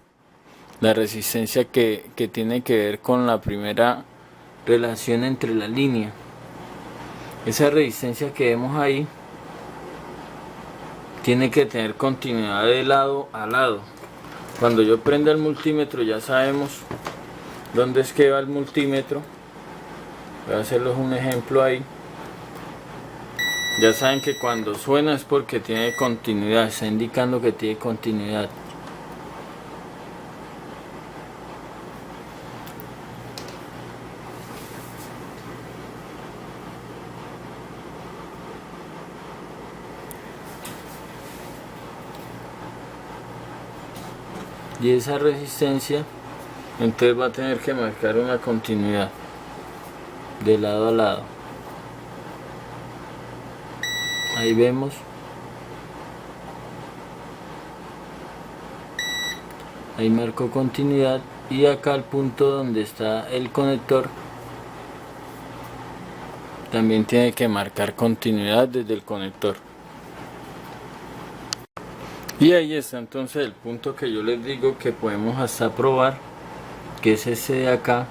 La resistencia que tiene que ver con la primera relación entre la línea, esa resistencia que vemos ahí, tiene que tener continuidad de lado a lado. Cuando yo prenda el multímetro, ya sabemos dónde es que va el multímetro. Voy a hacerles un ejemplo ahí. Ya saben que cuando suena es porque tiene continuidad, está indicando que tiene continuidad. Y esa resistencia entonces va a tener que marcar una continuidad de lado a lado. Ahí vemos. Ahí marcó continuidad, y acá el punto donde está el conector también tiene que marcar continuidad desde el conector. Y ahí está entonces el punto que yo les digo que podemos hasta probar, que es ese de acá,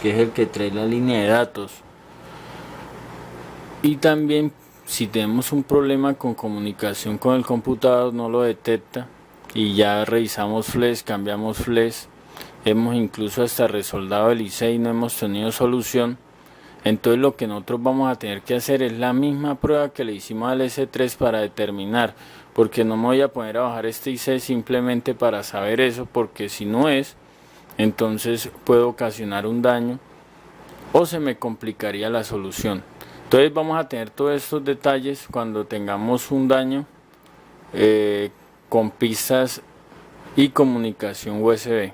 que es el que trae la línea de datos. Y también, si tenemos un problema con comunicación con el computador, no lo detecta, y ya revisamos flash, cambiamos flash, hemos incluso hasta resoldado el IC y no hemos tenido solución, entonces lo que nosotros vamos a tener que hacer es la misma prueba que le hicimos al S3 para determinar, porque no me voy a poner a bajar este IC simplemente para saber eso, porque si no es, entonces puede ocasionar un daño o se me complicaría la solución. Entonces vamos a tener todos estos detalles cuando tengamos un daño con pistas y comunicación USB.